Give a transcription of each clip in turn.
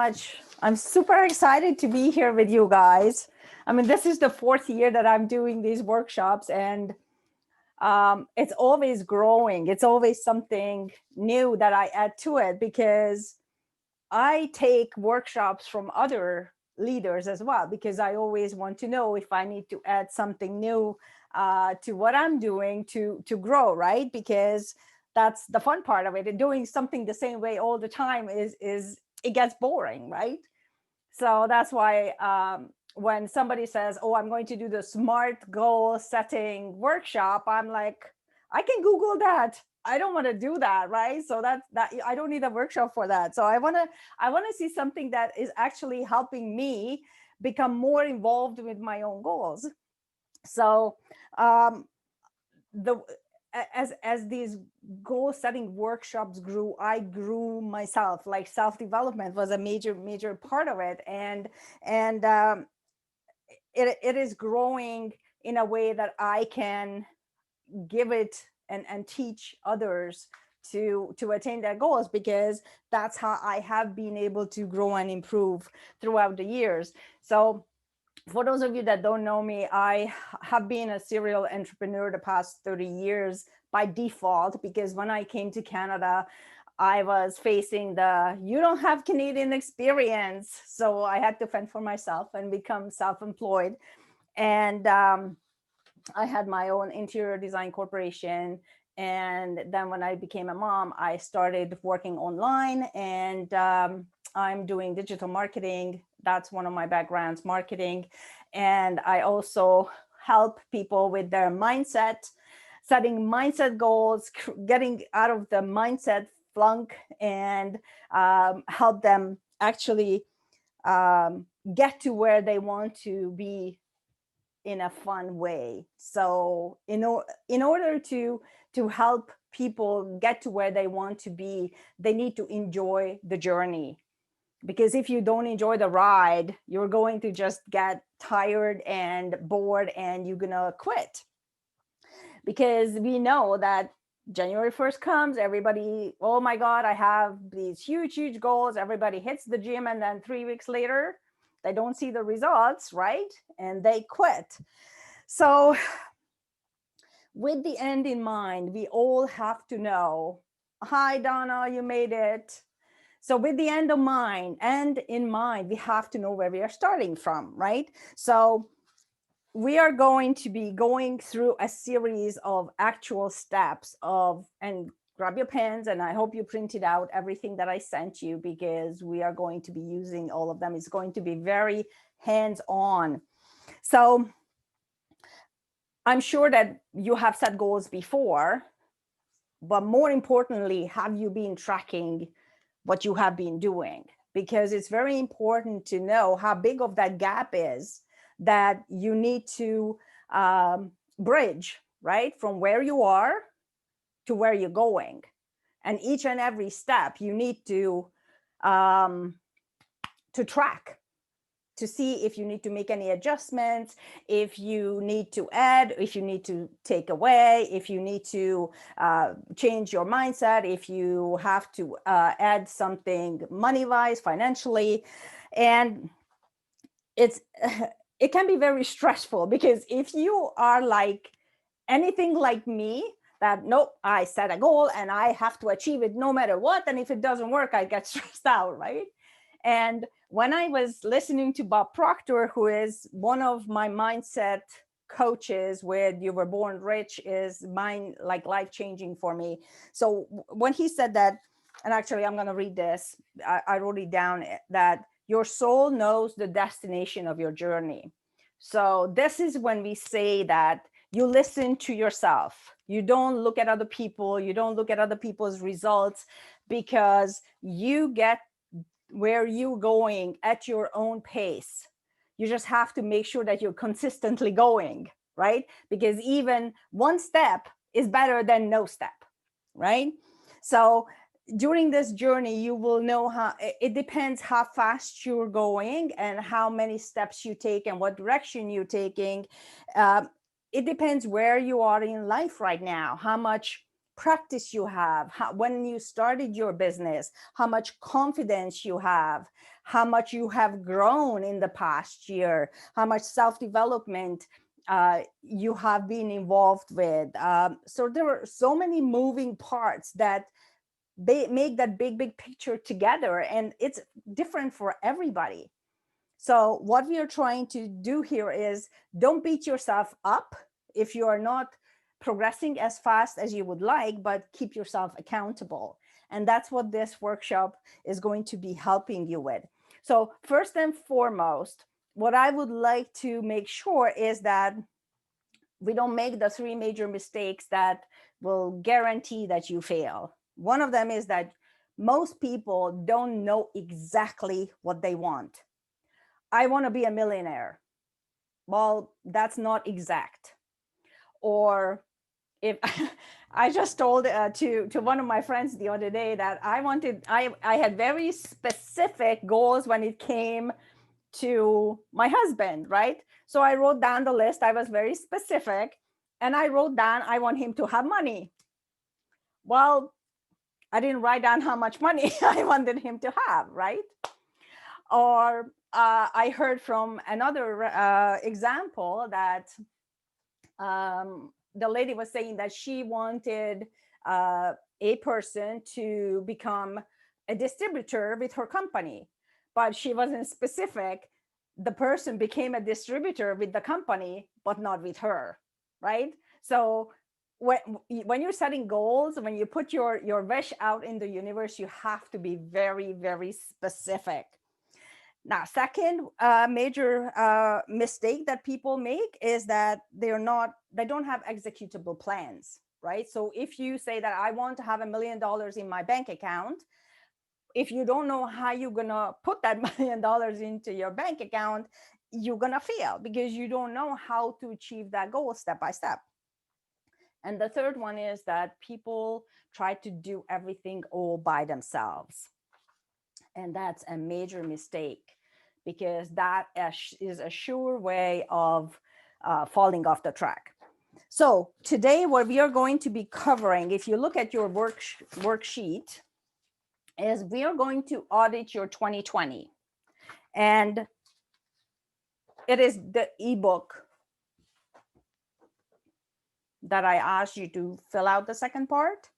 Much. I'm super excited to be here with you guys. I mean, this is the fourth year that I'm doing these workshops, and it's always growing. It's always something new that I add to it because I take workshops from other leaders as well, because I always want to know if I need to add something new to what I'm doing to grow, right? Because that's the fun part of it. And doing something the same way all the time is it gets boring, right? So that's why when somebody says, "Oh, I'm going to do the SMART goal setting workshop," I'm like, I can Google that. I don't want to do that, right? So that I don't need a workshop for that. So I want to see something that is actually helping me become more involved with my own goals. So um, the as these goal setting workshops grew, I grew myself. Like self-development was a major part of it, and it is growing in a way that I can give it and teach others to attain their goals, because that's how I have been able to grow and improve throughout the years. So for those of you that don't know me, I have been a serial entrepreneur the past 30 years by default, because when I came to Canada, I was facing the "you don't have Canadian experience." So I had to fend for myself and become self-employed. And I had my own interior design corporation. And then when I became a mom, I started working online, and I'm doing digital marketing. That's one of my backgrounds, marketing. And I also help people with their mindset, setting mindset goals, getting out of the mindset flunk, and help them actually get to where they want to be in a fun way. So in order to help people get to where they want to be, they need to enjoy the journey. Because if you don't enjoy the ride, you're going to just get tired and bored, and you're gonna quit. Because we know that January 1st comes, everybody, "Oh my God, I have these huge goals." Everybody hits the gym, and then 3 weeks later, they don't see the results, right? And they quit. So, with the end in mind, we all have to know, "Hi, Donna, you made it." So, with the end in mind, we have to know where we are starting from, right? So, we are going to be going through a series of actual steps and grab your pens, and I hope you printed out everything that I sent you, because we are going to be using all of them. It's going to be very hands-on. So I'm sure that you have set goals before, but more importantly, have you been tracking what you have been doing? Because it's very important to know how big of that gap is that you need to bridge, right? From where you are to where you're going. And each and every step you need to track, to see if you need to make any adjustments, if you need to add, if you need to take away, if you need to change your mindset, if you have to add something money-wise, financially. And it's it can be very stressful, because if you are like anything like me, that nope, I set a goal and I have to achieve it no matter what, and if it doesn't work, I get stressed out, right? And when I was listening to Bob Proctor, who is one of my mindset coaches with "You Were Born Rich" is mine, like life changing for me. So when he said that, and actually I'm going to read this, I wrote it down, that your soul knows the destination of your journey. So this is when we say that you listen to yourself. You don't look at other people. You don't look at other people's results, because you get where you're going at your own pace. You just have to make sure that you're consistently going, right? Because even one step is better than no step, right? So during this journey, you will know how it depends how fast you're going and how many steps you take and what direction you're taking. It depends where you are in life right now, how much practice you have, when you started your business, how much confidence you have, how much you have grown in the past year, how much self-development you have been involved with. So there are so many moving parts that they make that big picture together, and it's different for everybody. So what we are trying to do here is, don't beat yourself up if you are not progressing as fast as you would like, but keep yourself accountable. And that's what this workshop is going to be helping you with. So first and foremost, what I would like to make sure is that we don't make the 3 major mistakes that will guarantee that you fail. One of them is that most people don't know exactly what they want. I want to be a millionaire. Well, that's not exact. Or if I just told to one of my friends the other day that I had very specific goals when it came to my husband, right? So I wrote down the list. I was very specific, and I wrote down, I want him to have money. Well, I didn't write down how much money I wanted him to have, right? Or I heard from another example that the lady was saying that she wanted a person to become a distributor with her company, but she wasn't specific. The person became a distributor with the company, but not with her, right? So when you're setting goals, when you put your wish out in the universe, you have to be very specific. Now, second major mistake that people make is that they don't have executable plans, right? So if you say that I want to have $1 million in my bank account, if you don't know how you're gonna put that $1 million into your bank account, you're gonna fail because you don't know how to achieve that goal step by step. And the third one is that people try to do everything all by themselves. And that's a major mistake, because that is a sure way of falling off the track. So today what we are going to be covering, if you look at your worksheet, is we are going to audit your 2020. And it is the ebook that I asked you to fill out the second part.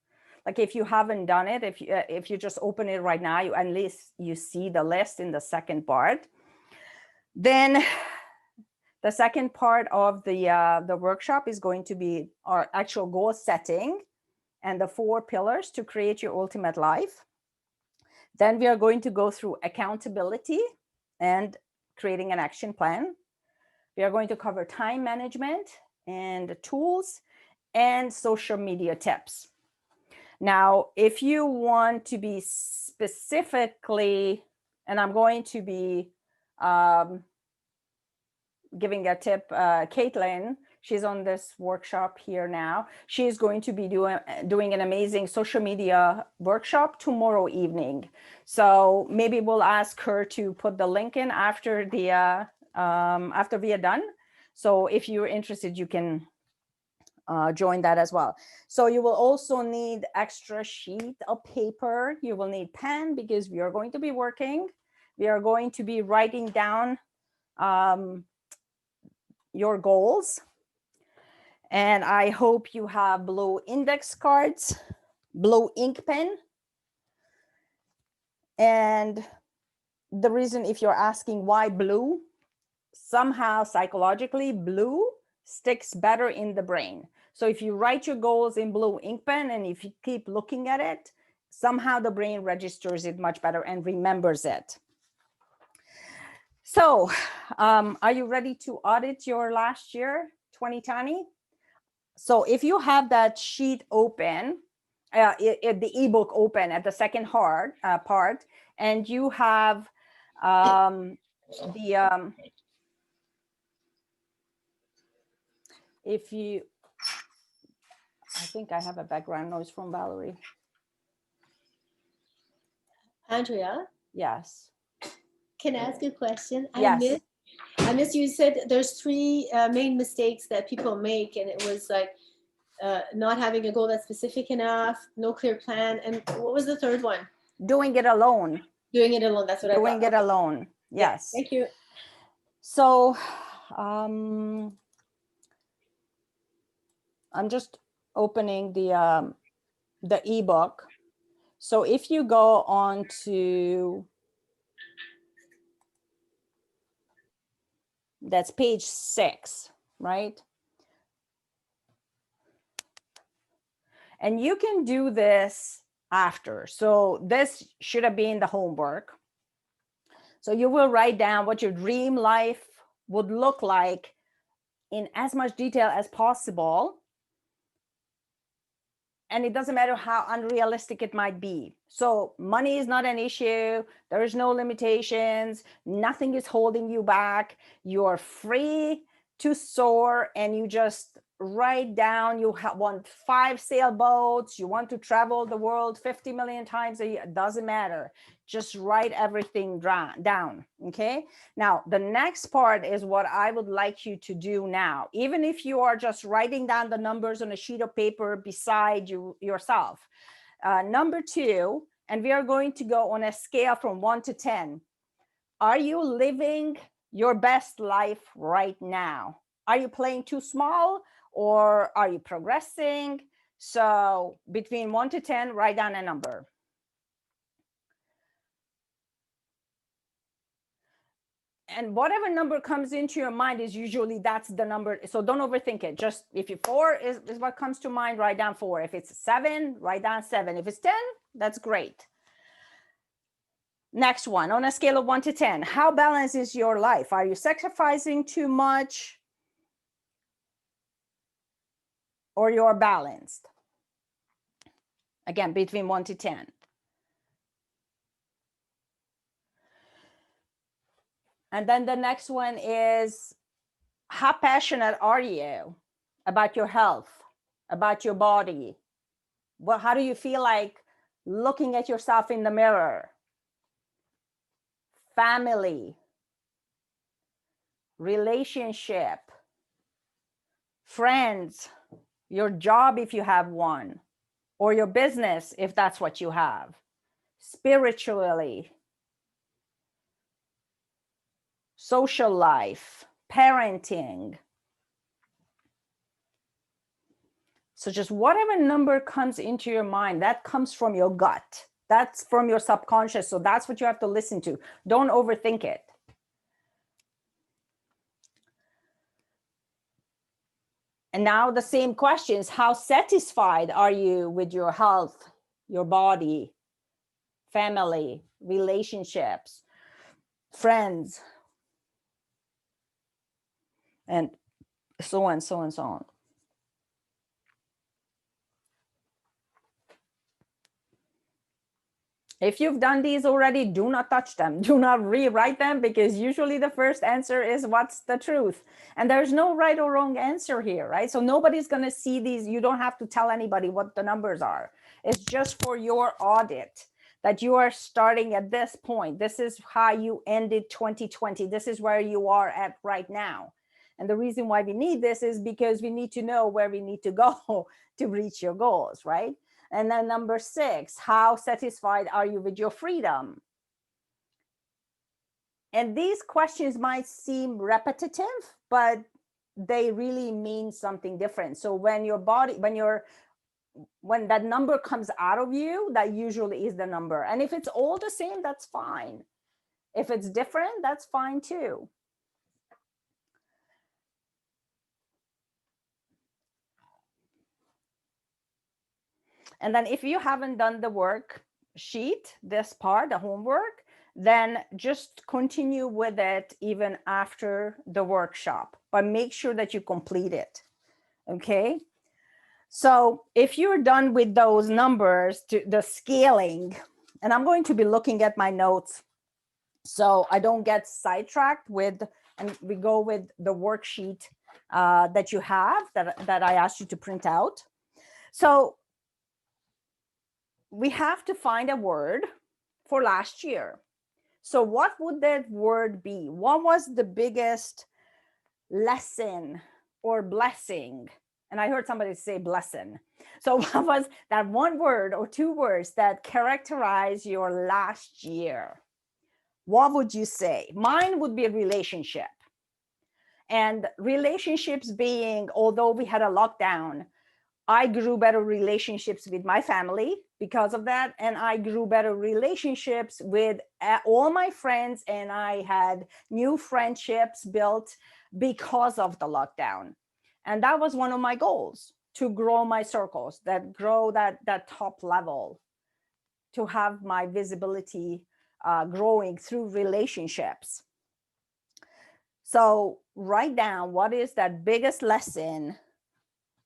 Like if you haven't done it, if you just open it right now, at least you see the list in the second part. Then the second part of the workshop is going to be our actual goal setting and the 4 pillars to create your ultimate life. Then we are going to go through accountability and creating an action plan. We are going to cover time management and tools and social media tips. Now, if you want to be specifically, and I'm going to be giving a tip, Caitlin, she's on this workshop here now. She's going to be doing an amazing social media workshop tomorrow evening. So maybe we'll ask her to put the link in after after we are done. So if you're interested, you can join that as well. So you will also need extra sheet of paper. You will need pen because we are going to be working. We are going to be writing down your goals. And I hope you have blue index cards, blue ink pen. And the reason, if you're asking why blue, somehow psychologically blue sticks better in the brain. So if you write your goals in blue ink pen and if you keep looking at it, somehow the brain registers it much better and remembers it. So are you ready to audit your last year, 2020? So if you have that sheet open, the ebook open at the second part, and you have if you, I think I have a background noise from Valerie. Andrea? Yes. Can I ask a question? Yes. I miss you said there's 3 main mistakes that people make, and it was like not having a goal that's specific enough, no clear plan, and what was the third one? Doing it alone. Doing it alone. That's what I Doing thought. it alone. Yeah, Yes. thank you. So I'm just opening the ebook. So if you go on to, that's page 6, right? And you can do this after. So this should have been the homework. So you will write down what your dream life would look like in as much detail as possible. And it doesn't matter how unrealistic it might be. So money is not an issue. There is no limitations. Nothing is holding you back. You're free to soar, and you just write down you want 5 sailboats, you want to travel the world 50 million times a year. It doesn't matter. Just write everything down. Okay. Now, the next part is what I would like you to do now. Even if you are just writing down the numbers on a sheet of paper beside yourself. Number 2, and we are going to go on a scale from 1 to 10. Are you living your best life right now? Are you playing too small, or are you progressing? So between 1 to 10, write down a number. And whatever number comes into your mind is usually that's the number. So don't overthink it. Just if you 4 is what comes to mind, write down 4. If it's 7, write down 7. If it's 10, that's great. Next one, on a scale of 1 to 10, how balanced is your life? Are you sacrificing too much, or you're balanced? Again, between 1 to 10. And then the next one is, how passionate are you about your health, about your body? Well, how do you feel like looking at yourself in the mirror? Family, relationship, friends, your job if you have one, or your business if that's what you have, spiritually, social life, parenting. So just whatever number comes into your mind, that comes from your gut. That's from your subconscious. So that's what you have to listen to. Don't overthink it. And now the same questions. How satisfied are you with your health, your body, family, relationships, friends, and so on, so on, so on. If you've done these already, do not touch them. Do not rewrite them, because usually the first answer is what's the truth. And there's no right or wrong answer here, right? So nobody's going to see these. You don't have to tell anybody what the numbers are. It's just for your audit that you are starting at this point. This is how you ended 2020. This is where you are at right now. And the reason why we need this is because we need to know where we need to go to reach your goals, right? And then number 6, how satisfied are you with your freedom? And these questions might seem repetitive, but they really mean something different. So when your body, when that number comes out of you, that usually is the number. And if it's all the same, that's fine. If it's different, that's fine too. And then if you haven't done the worksheet, this part, the homework, then just continue with it even after the workshop, but make sure that you complete it. Okay. So if you're done with those numbers, to the scaling, and I'm going to be looking at my notes so I don't get sidetracked with, and we go with the worksheet that you have, that I asked you to print out. So we have to find a word for last year. So what would that word be? What was the biggest lesson or blessing? And I heard somebody say blessing. So what was that one word or two words that characterize your last year? What would you say? Mine would be a relationship. And relationships being, although we had a lockdown, I grew better relationships with my family because of that. And I grew better relationships with all my friends. And I had new friendships built because of the lockdown. And that was one of my goals, to grow my circles, that grow that top level, to have my visibility growing through relationships. So write down, what is that biggest lesson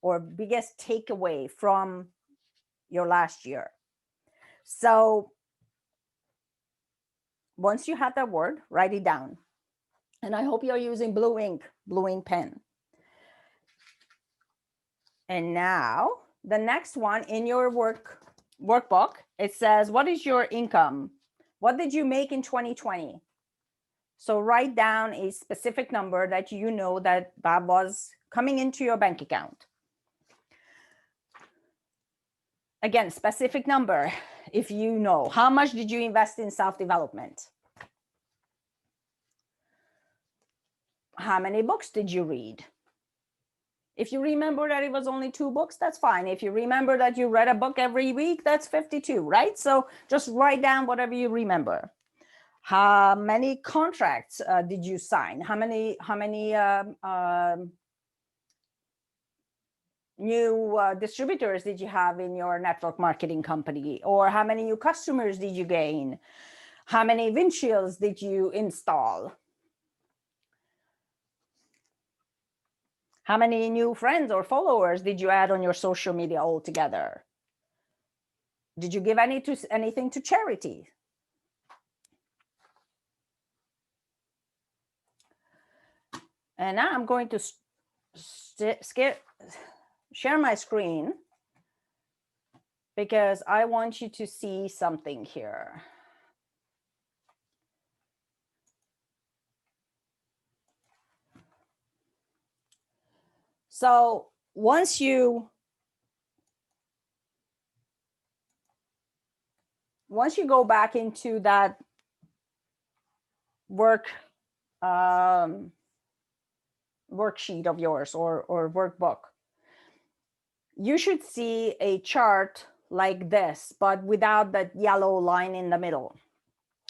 or biggest takeaway from your last year? So once you have that word, write it down. And I hope you're using blue ink pen. And now the next one in your workbook, it says, what is your income? What did you make in 2020? So write down a specific number that you know that was coming into your bank account. Again, specific number. If you know, how much did you invest in self-development? How many books did you read? If you remember that it was only 2 books, that's fine. If you remember that you read a book every week, that's 52, right? So just write down whatever you remember. How many contracts did you sign? How many new distributors did you have in your network marketing company? Or how many new customers did you gain? How many windshields did you install? How many new friends or followers did you add on your social media altogether? Did you give anything to charity? And now I'm going to share my screen because I want you to see something here. So once you go back into that worksheet of yours or workbook, you should see a chart like this, but without that yellow line in the middle.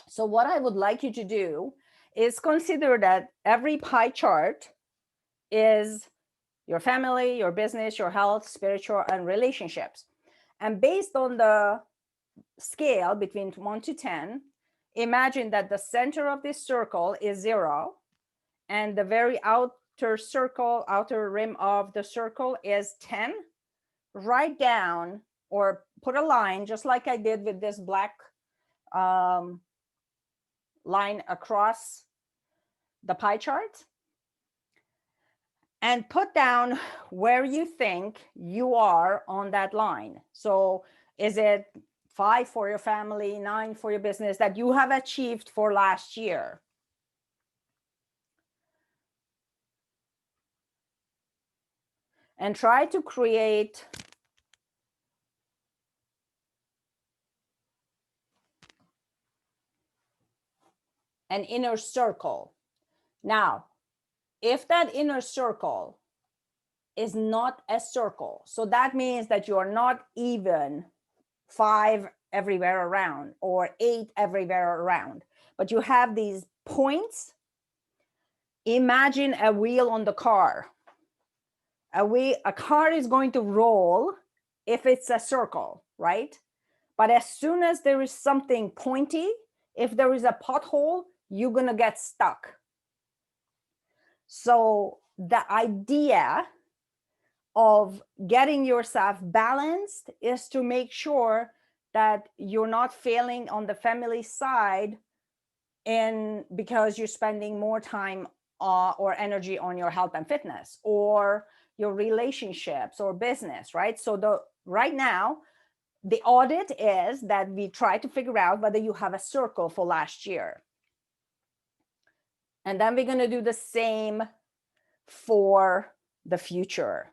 So what I would like you to do is consider that every pie chart is your family, your business, your health, spiritual, and relationships. And based on the scale between 1 to 10, imagine that the center of this circle is 0, and the very outer rim of the circle is 10. Write down or put a line, just like I did with this black line across the pie chart, and put down where you think you are on that line. So is it 5 for your family, 9 for your business that you have achieved for last year? And try to create an inner circle. Now, if that inner circle is not a circle, so that means that you are not even 5 everywhere around or 8 everywhere around, but you have these points. Imagine a wheel on the car. A car is going to roll if it's a circle, right? But as soon as there is something pointy, if there is a pothole, you're going to get stuck. So the idea of getting yourself balanced is to make sure that you're not failing on the family side because you're spending more time or energy on your health and fitness or your relationships or business, right? So right now, the audit is that we try to figure out whether you have a circle for last year. And then we're going to do the same for the future.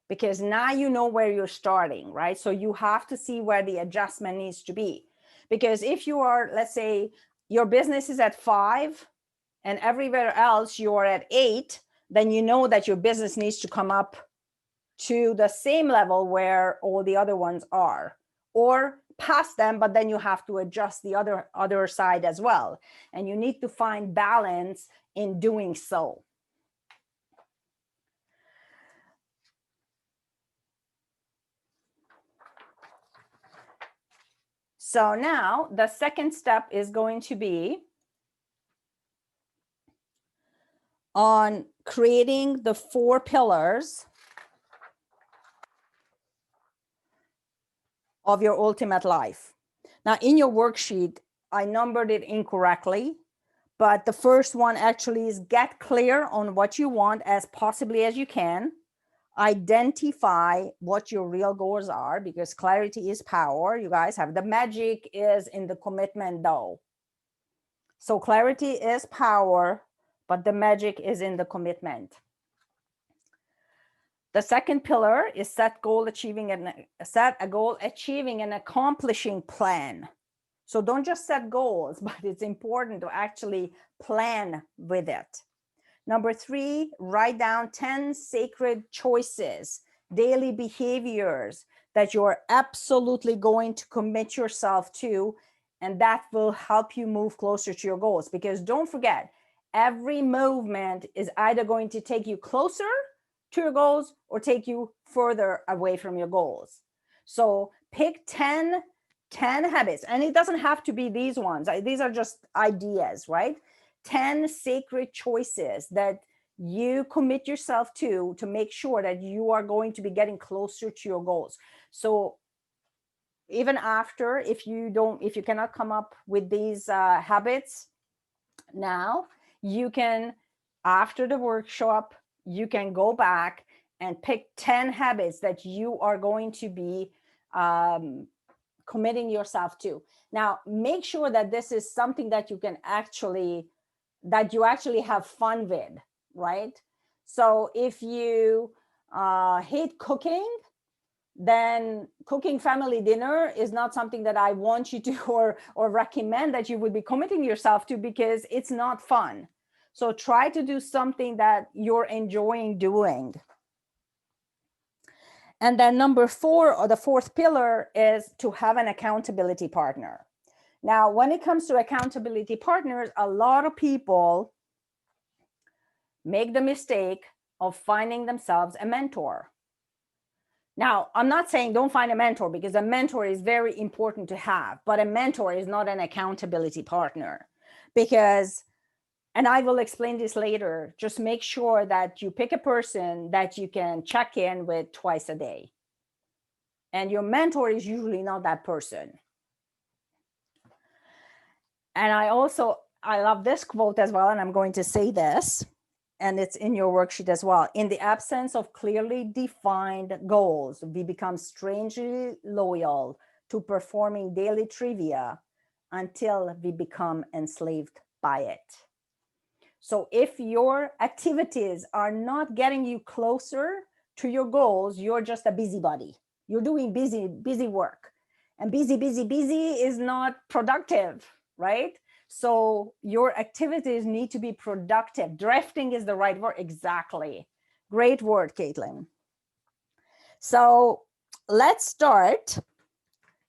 because now you know where you're starting, right? So you have to see where the adjustment needs to be. Because if you are, let's say your business is at 5 and everywhere else you're at 8, then you know that your business needs to come up to the same level where all the other ones are, or past them, but then you have to adjust the other side as well. And you need to find balance in doing so. So now the second step is going to be on creating the 4 pillars of your ultimate life. Now, in your worksheet, I numbered it incorrectly, but the first one actually is get clear on what you want as possibly as you can. Identify what your real goals are, because clarity is power. You guys have the magic is in the commitment though. So clarity is power, but the magic is in the commitment. The second pillar is set a goal achieving and accomplishing plan. So don't just set goals, but it's important to actually plan with it. Number 3, write down 10 sacred choices, daily behaviors that you're absolutely going to commit yourself to, and that will help you move closer to your goals. Because don't forget, every movement is either going to take you closer to your goals or take you further away from your goals. So pick 10 habits, and it doesn't have to be these ones. These are just ideas, right? 10 sacred choices that you commit yourself to make sure that you are going to be getting closer to your goals. So even after, if you cannot come up with these habits now, you can, after the workshop, you can go back and pick 10 habits that you are going to be committing yourself to. Now, make sure that this is something that you actually have fun with, right? So if you hate cooking, then cooking family dinner is not something that I want you to or recommend that you would be committing yourself to, because it's not fun. So try to do something that you're enjoying doing. And then number 4, or the 4th pillar, is to have an accountability partner. Now, when it comes to accountability partners, a lot of people make the mistake of finding themselves a mentor. Now, I'm not saying don't find a mentor, because a mentor is very important to have, but a mentor is not an accountability partner. Because, and I will explain this later, just make sure that you pick a person that you can check in with twice a day. And your mentor is usually not that person. And I love this quote as well, and I'm going to say this, and it's in your worksheet as well. In the absence of clearly defined goals, we become strangely loyal to performing daily trivia until we become enslaved by it. So if your activities are not getting you closer to your goals, you're just a busybody. You're doing busy work. And busy is not productive, right? So your activities need to be productive. Drifting is the right word. Exactly. Great word, Caitlin. So let's start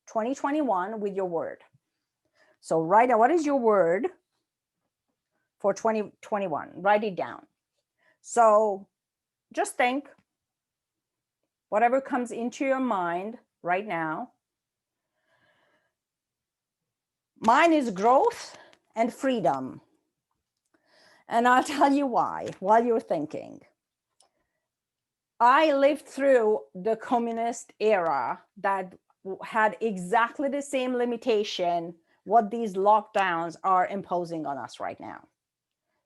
2021 with your word. So write down, what is your word for 2021? Write it down. So just think, whatever comes into your mind right now. Mine is growth and freedom. And I'll tell you why while you're thinking. I lived through the communist era that had exactly the same limitation what these lockdowns are imposing on us right now.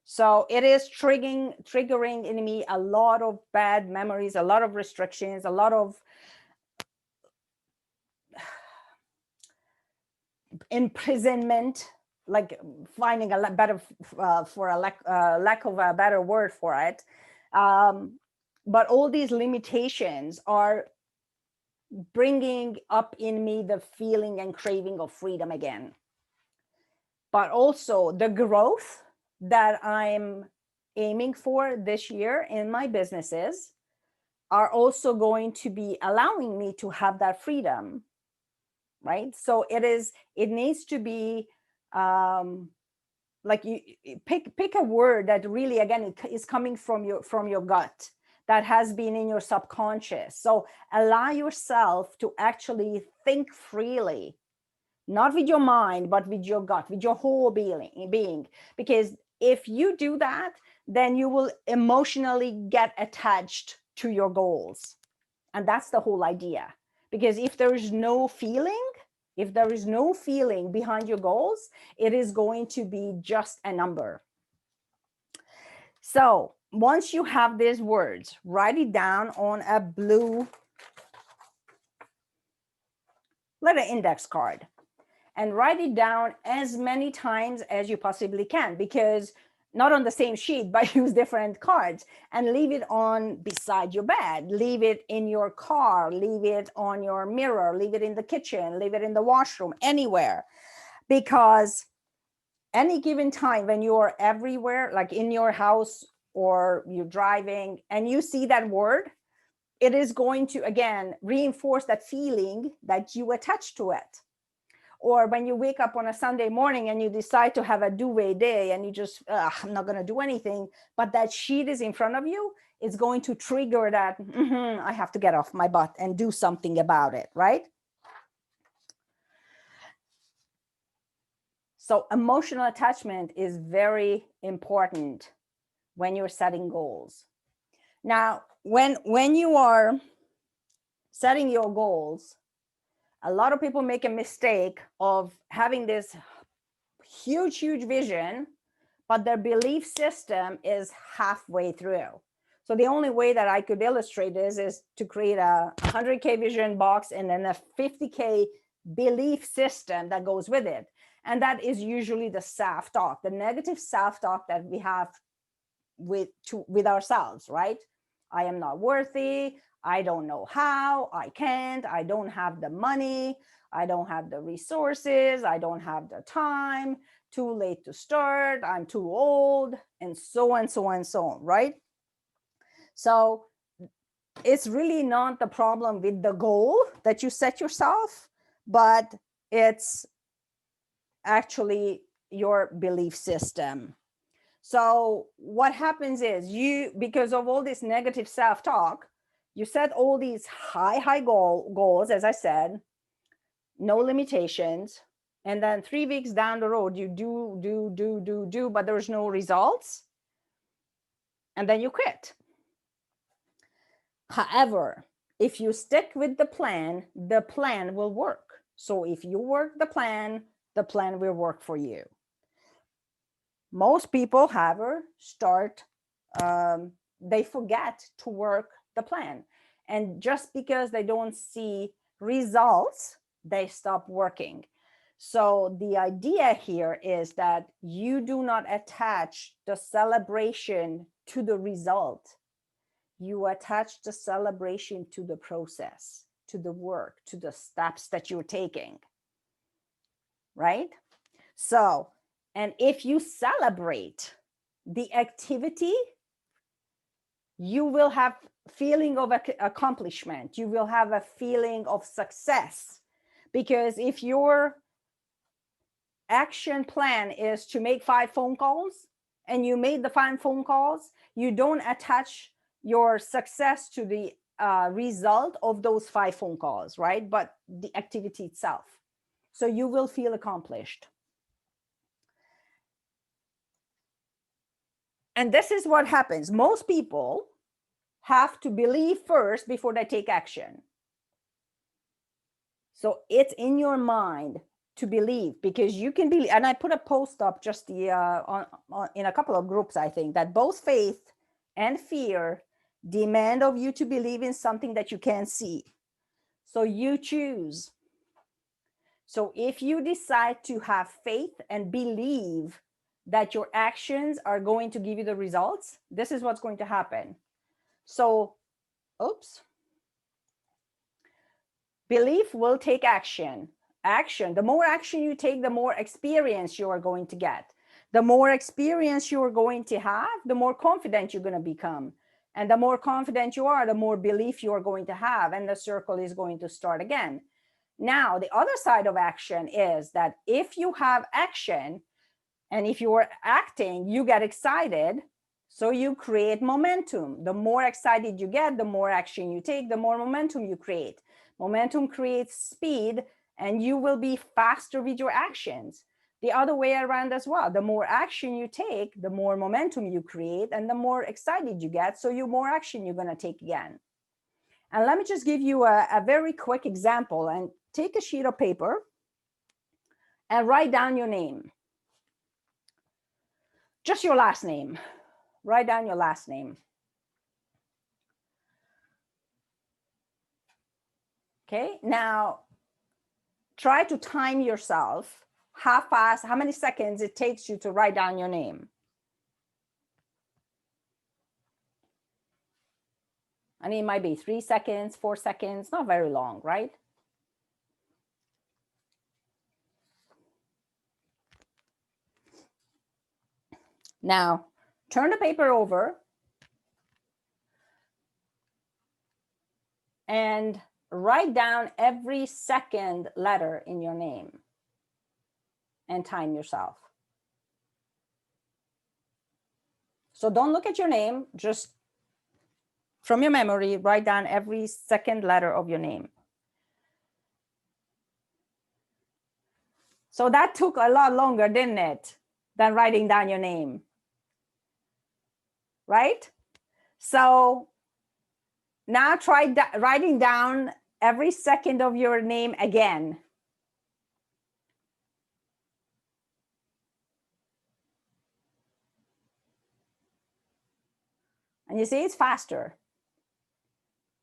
So it is triggering in me a lot of bad memories, a lot of restrictions, a lot of imprisonment, like finding a better, for a lack of a better word for it. but all these limitations are bringing up in me the feeling and craving of freedom again. But also the growth that I'm aiming for this year in my businesses are also going to be allowing me to have that freedom, right? So it needs to be like you pick a word that really, again, is coming from your gut, that has been in your subconscious. So allow yourself to actually think freely, not with your mind, but with your gut, with your whole being. Because if you do that, then you will emotionally get attached to your goals. And that's the whole idea. Because if there is no feeling, behind your goals, it is going to be just a number. So once you have these words, write it down on a blue letter index card and write it down as many times as you possibly can, because not on the same sheet, but use different cards, and leave it on beside your bed, leave it in your car, leave it on your mirror, leave it in the kitchen, leave it in the washroom, anywhere. Because any given time when you're everywhere, like in your house or you're driving and you see that word, it is going to, again, reinforce that feeling that you attach to it. Or when you wake up on a Sunday morning and you decide to have a duvet day and you just, I'm not going to do anything, but that sheet is in front of you, it's going to trigger that, I have to get off my butt and do something about it, right? So emotional attachment is very important when you're setting goals. Now, when you are setting your goals, a lot of people make a mistake of having this huge vision, but their belief system is halfway through. So the only way that I could illustrate this is to create a 100K vision box and then a 50K belief system that goes with it. And that is usually the self-talk, the negative self-talk that we have with ourselves, right? I am not worthy. I don't know how. I can't. I don't have the money. I don't have the resources. I don't have the time. Too late to start. I'm too old, and so on, so on, so on, right? So it's really not the problem with the goal that you set yourself, but it's actually your belief system. So what happens is because of all this negative self-talk, you set all these high goals, as I said, no limitations. And then 3 weeks down the road, you do, but there's no results. And then you quit. However, if you stick with the plan will work. So if you work the plan will work for you. Most people, however, they forget to work the plan. And just because they don't see results, they stop working. So the idea here is that you do not attach the celebration to the result. You attach the celebration to the process, to the work, to the steps that you're taking, right? So, and if you celebrate the activity, you will have feeling of accomplishment. You will have a feeling of success. Because if your action plan is to make 5 phone calls and you made the 5 phone calls, you don't attach your success to the result of those 5 phone calls, right? But the activity itself. So you will feel accomplished. And this is what happens. Most people have to believe first before they take action. So it's in your mind to believe, because you can believe. And I put a post up just in a couple of groups, I think, that both faith and fear demand of you to believe in something that you can't see. So you choose. So if you decide to have faith and believe that your actions are going to give you the results, this is what's going to happen. So, oops. Belief will take action. Action. The more action you take, the more experience you are going to get. The more experience you are going to have, the more confident you're going to become. And the more confident you are, the more belief you are going to have. And the circle is going to start again. Now, the other side of action is that if you have action and if you are acting, you get excited. So you create momentum. The more excited you get, the more action you take, the more momentum you create. Momentum creates speed, and you will be faster with your actions. The other way around as well. The more action you take, the more momentum you create, and the more excited you get. So you more action you're going to take again. And let me just give you a very quick example. And take a sheet of paper and write down your name. Just your last name. Write down your last name. Okay, now try to time yourself how fast, how many seconds it takes you to write down your name. And it might be 3 seconds, 4 seconds, not very long, right? Now, turn the paper over and write down every second letter in your name and time yourself. So don't look at your name, just from your memory, write down every second letter of your name. So that took a lot longer, didn't it, than writing down your name, right? So now try writing down every second of your name again. And you see, it's faster.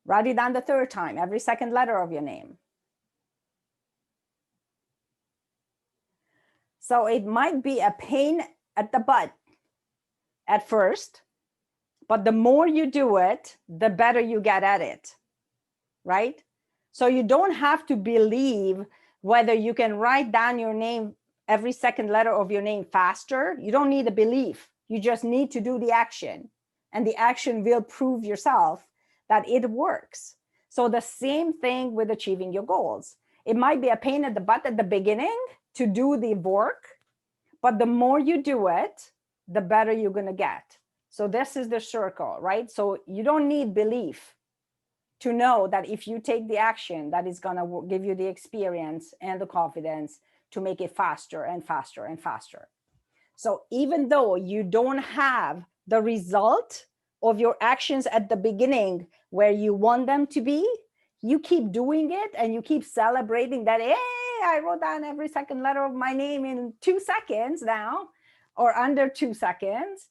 Write it down the third time, every second letter of your name. So it might be a pain at the butt at first, but the more you do it, the better you get at it, right? So you don't have to believe whether you can write down your name, every second letter of your name faster. You don't need a belief. You just need to do the action, and the action will prove yourself that it works. So the same thing with achieving your goals. It might be a pain at the butt at the beginning to do the work, but the more you do it, the better you're going to get. So this is the circle, right? So you don't need belief to know that if you take the action, that is going to give you the experience and the confidence to make it faster and faster and faster. So even though you don't have the result of your actions at the beginning where you want them to be, you keep doing it and you keep celebrating that, hey, I wrote down every second letter of my name in 2 seconds now, or under 2 seconds,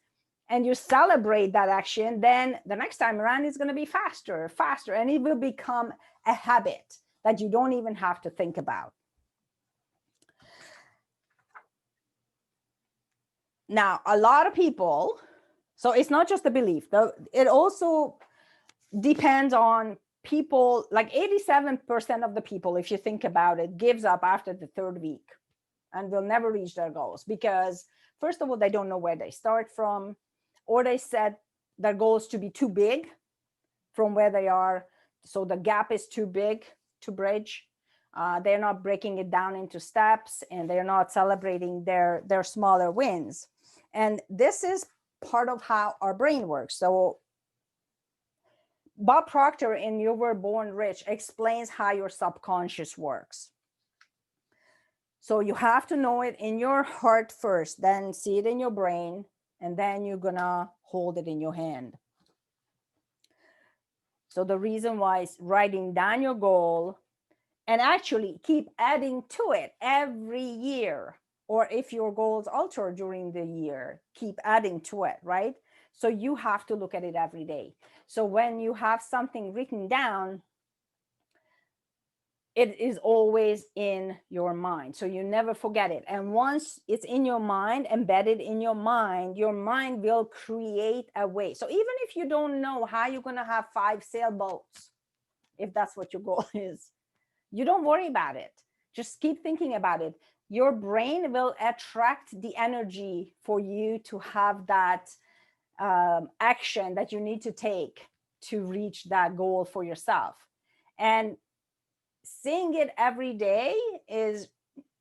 and you celebrate that action, then the next time around is going to be faster, faster, and it will become a habit that you don't even have to think about. Now, a lot of people, so it's not just the belief, it also depends on people. Like 87% of the people, if you think about it, gives up after the 3rd week and will never reach their goals because, first of all, they don't know where they start from, or they set their goals to be too big from where they are. So the gap is too big to bridge. They're not breaking it down into steps, and they're not celebrating their smaller wins. And this is part of how our brain works. So Bob Proctor in You Were Born Rich explains how your subconscious works. So you have to know it in your heart first, then see it in your brain, and then you're gonna hold it in your hand. So the reason why is writing down your goal and actually keep adding to it every year. Or if your goals alter during the year, keep adding to it, right? So you have to look at it every day. So when you have something written down, it is always in your mind. So you never forget it. And once it's in your mind, embedded in your mind will create a way. So even if you don't know how you're going to have 5 sailboats, if that's what your goal is, you don't worry about it. Just keep thinking about it. Your brain will attract the energy for you to have that action that you need to take to reach that goal for yourself. And seeing it every day is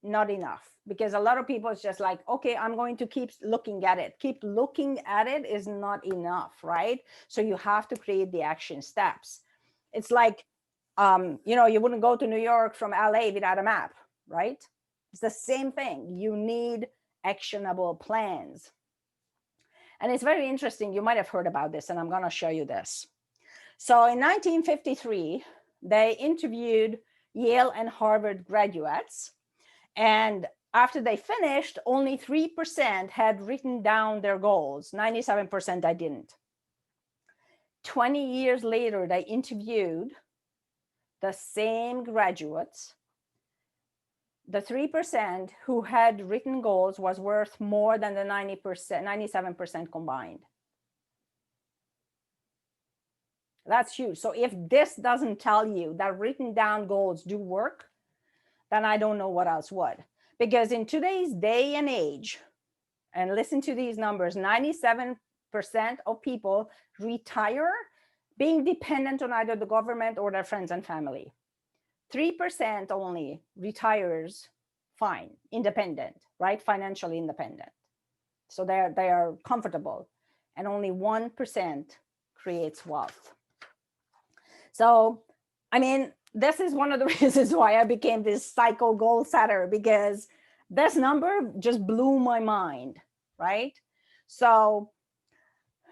not enough, because a lot of people it's just like, okay, I'm going to keep looking at it. Keep looking at it is not enough, right? So you have to create the action steps. It's like, you wouldn't go to New York from LA without a map, right? It's the same thing. You need actionable plans. And it's very interesting. You might have heard about this, and I'm going to show you this. So in 1953, they interviewed Yale and Harvard graduates. And after they finished, only 3% had written down their goals. 97% I didn't. 20 years later, they interviewed the same graduates. The 3% who had written goals was worth more than the 90%, 97% combined. That's huge. So if this doesn't tell you that written down goals do work, then I don't know what else would. Because in today's day and age, and listen to these numbers, 97% of people retire being dependent on either the government or their friends and family. 3% only retires fine, independent, right? Financially independent. So they are comfortable. And only 1% creates wealth. So, I mean, this is one of the reasons why I became this psycho goal setter, because this number just blew my mind, right? So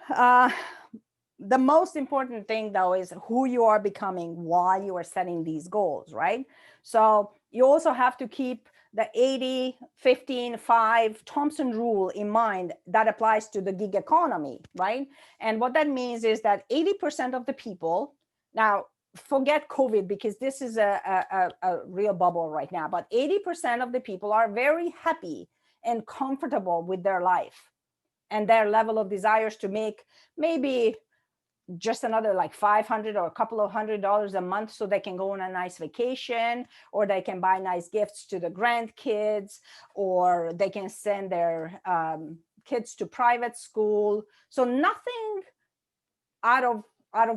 the most important thing though is who you are becoming while you are setting these goals, right? So you also have to keep the 80-15-5 Thompson rule in mind that applies to the gig economy, right? And what that means is that 80% of the people, now forget COVID because this is a real bubble right now, but 80% of the people are very happy and comfortable with their life and their level of desires to make maybe just another like 500 or a couple of $100s a month so they can go on a nice vacation, or they can buy nice gifts to the grandkids, or they can send their kids to private school. So nothing out of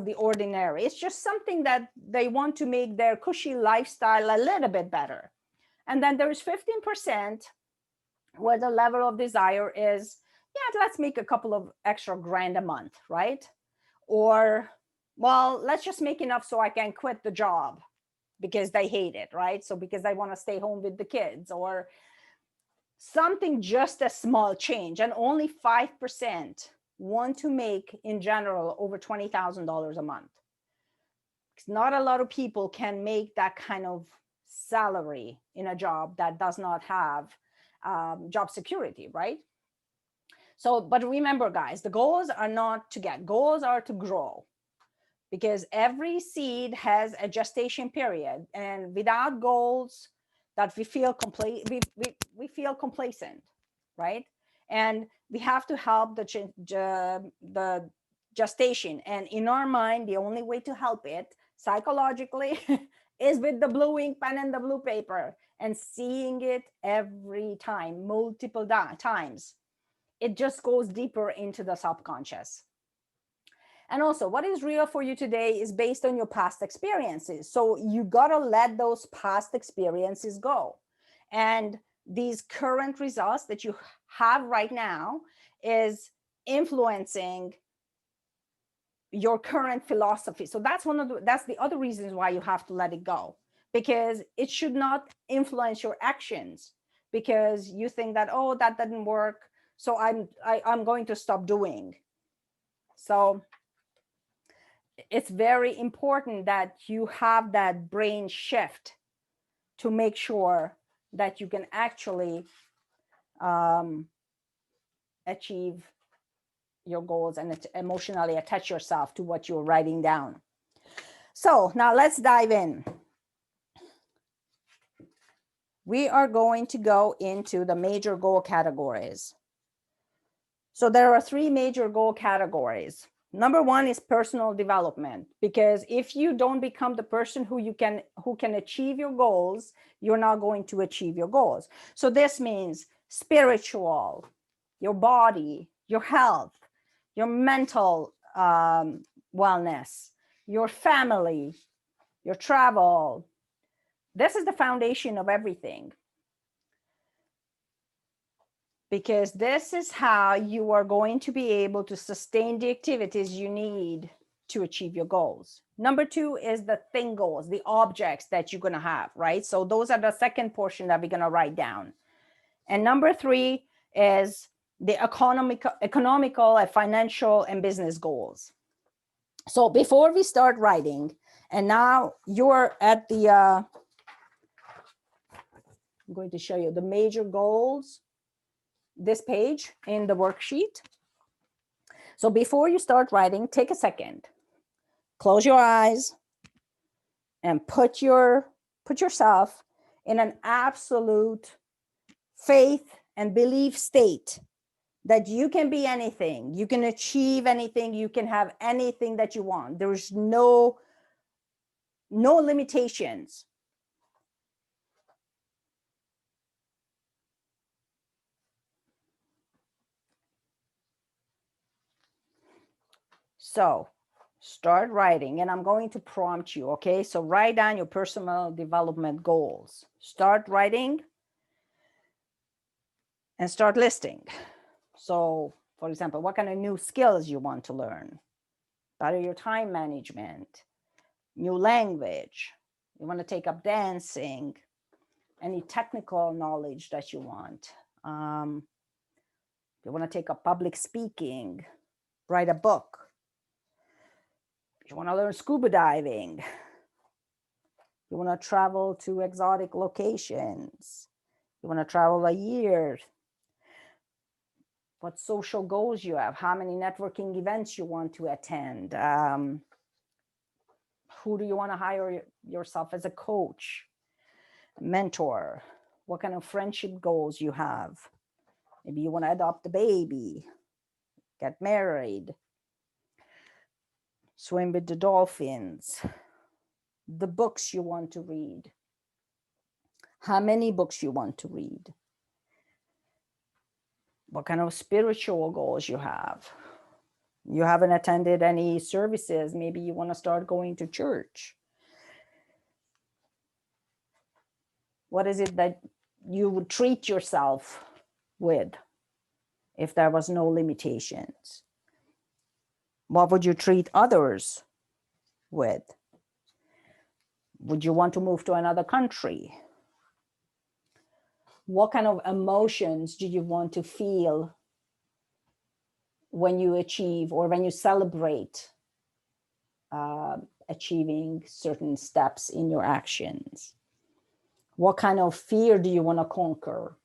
the ordinary. It's just something that they want to make their cushy lifestyle a little bit better. And then there is 15% where the level of desire is, yeah, let's make a couple of extra grand a month, right? Or, well, let's just make enough so I can quit the job because they hate it, right? So because they want to stay home with the kids, or something, just a small change. And only 5% want to make in general over $20,000 a month. Not a lot of people can make that kind of salary in a job that does not have job security, right? So, but remember, guys, the goals are not to get, goals are to grow, because every seed has a gestation period, and without goals, that we feel we feel complacent, right? And we have to help the gestation. And in our mind, the only way to help it psychologically is with the blue ink pen and the blue paper, and seeing it every time, multiple times. It just goes deeper into the subconscious. And also, what is real for you today is based on your past experiences. So you got to let those past experiences go. And these current results that you have right now is influencing your current philosophy. So that's that's the other reasons why you have to let it go, because it should not influence your actions, because you think that, oh, that didn't work, so I'm going to stop doing. So it's very important that you have that brain shift to make sure that you can actually achieve your goals and emotionally attach yourself to what you're writing down. So now let's dive in. we are going to go into the major goal categories. So there are three major goal categories. Number one is personal development, because if you don't become the person who can achieve your goals, you're not going to achieve your goals. So this means spiritual, your body, your health, your mental wellness, your family, your travel. This is the foundation of everything, because this is how you are going to be able to sustain the activities you need to achieve your goals. Number two is the thing goals, the objects that you're going to have, right? So those are the second portion that we're going to write down. And number three is the economical and financial and business goals. So before we start writing, and now you're at the, I'm going to show you the major goals, this page in the worksheet. So before you start writing, take a second, close your eyes, and put yourself in an absolute faith and belief state that you can be anything, you can achieve anything, you can have anything that you want. There's no limitations. So start writing, and I'm going to prompt you, okay? So write down your personal development goals. Start writing and start listing. So, for example, what kind of new skills you want to learn? Better your time management, new language, you want to take up dancing, any technical knowledge that you want. You want to take up public speaking, write a book. You want to learn scuba diving. You want to travel to exotic locations. You want to travel a year. What social goals you have, how many networking events you want to attend, who do you want to hire yourself as a coach, mentor, what kind of friendship goals you have. Maybe you want to adopt a baby, get married, swim with the dolphins, the books you want to read, how many books you want to read, what kind of spiritual goals you have. You haven't attended any services, maybe you want to start going to church. What is it that you would treat yourself with if there was no limitations? What would you treat others with? Would you want to move to another country? What kind of emotions do you want to feel when you achieve or when you celebrate achieving certain steps in your actions? What kind of fear do you want to conquer?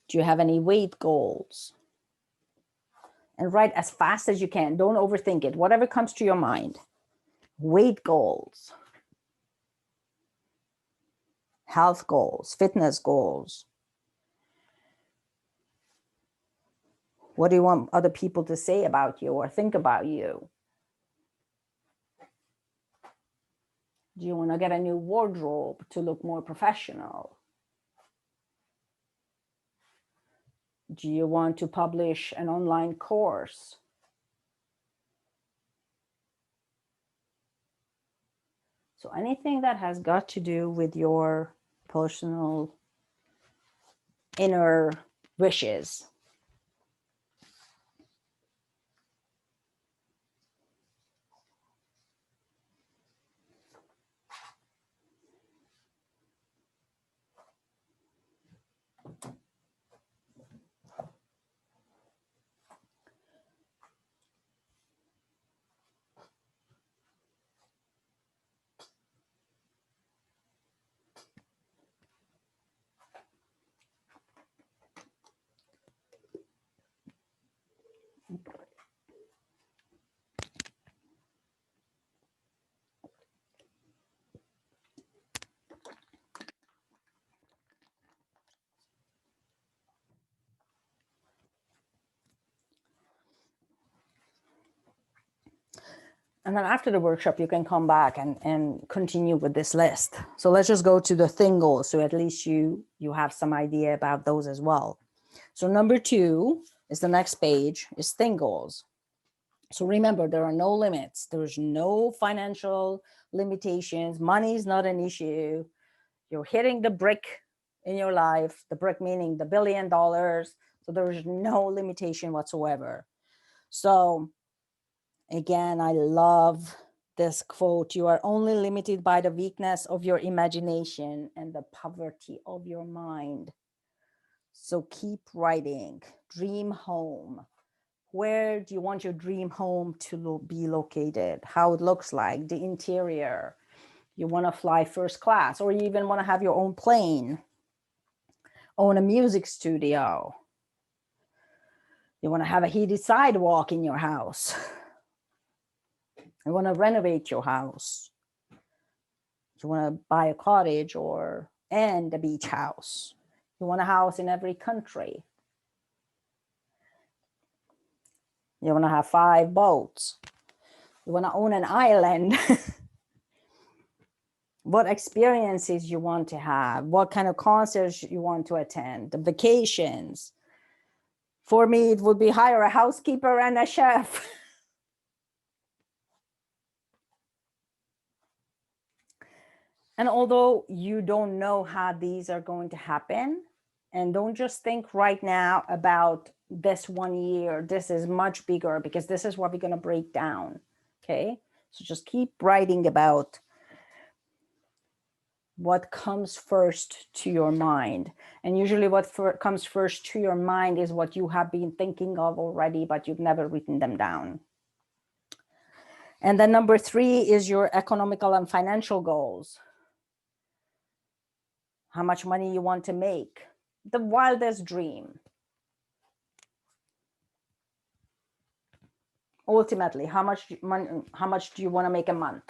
Do you have any weight goals? And write as fast as you can. Don't overthink it. Whatever comes to your mind. Weight goals, health goals, fitness goals. What do you want other people to say about you or think about you? Do you want to get a new wardrobe to look more professional? Do you want to publish an online course? So anything that has got to do with your personal inner wishes. And then after the workshop, you can come back and continue with this list. So let's just go to the thing goals. So at least you have some idea about those as well. So number 2 is the next page is thing goals. So remember, there are no limits. There's no financial limitations. Money is not an issue. You're hitting the brick in your life, the brick meaning the $1 billion. So there's no limitation whatsoever. So again, I love this quote. You are only limited by the weakness of your imagination and the poverty of your mind. So keep writing. Dream home. Where do you want your dream home to be located? How it looks like, the interior. You want to fly first class, or you even want to have your own plane, own a music studio. You want to have a heated sidewalk in your house. You want to renovate your house. You want to buy a cottage and a beach house. You want a house in every country. You want to have 5 boats. You want to own an island. What experiences you want to have, what kind of concerts you want to attend, the vacations. For me, it would be hire a housekeeper and a chef. And although you don't know how these are going to happen, and don't just think right now about this 1 year, this is much bigger, because this is what we're going to break down. Okay, so just keep writing about what comes first to your mind. And usually what comes first to your mind is what you have been thinking of already, but you've never written them down. And then number 3 is your economical and financial goals. How much money you want to make, the wildest dream. Ultimately, how much do you want to make a month?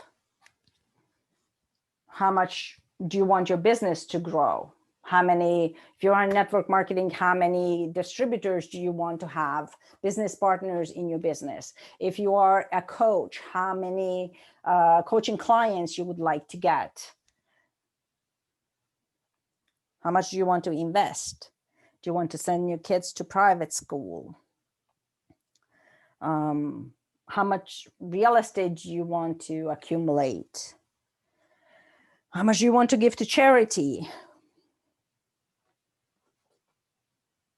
How much do you want your business to grow? How many, if you're in network marketing, how many distributors do you want to have, business partners in your business? If you are a coach, how many coaching clients you would like to get? How much do you want to invest? Do you want to send your kids to private school? How much real estate do you want to accumulate? How much do you want to give to charity?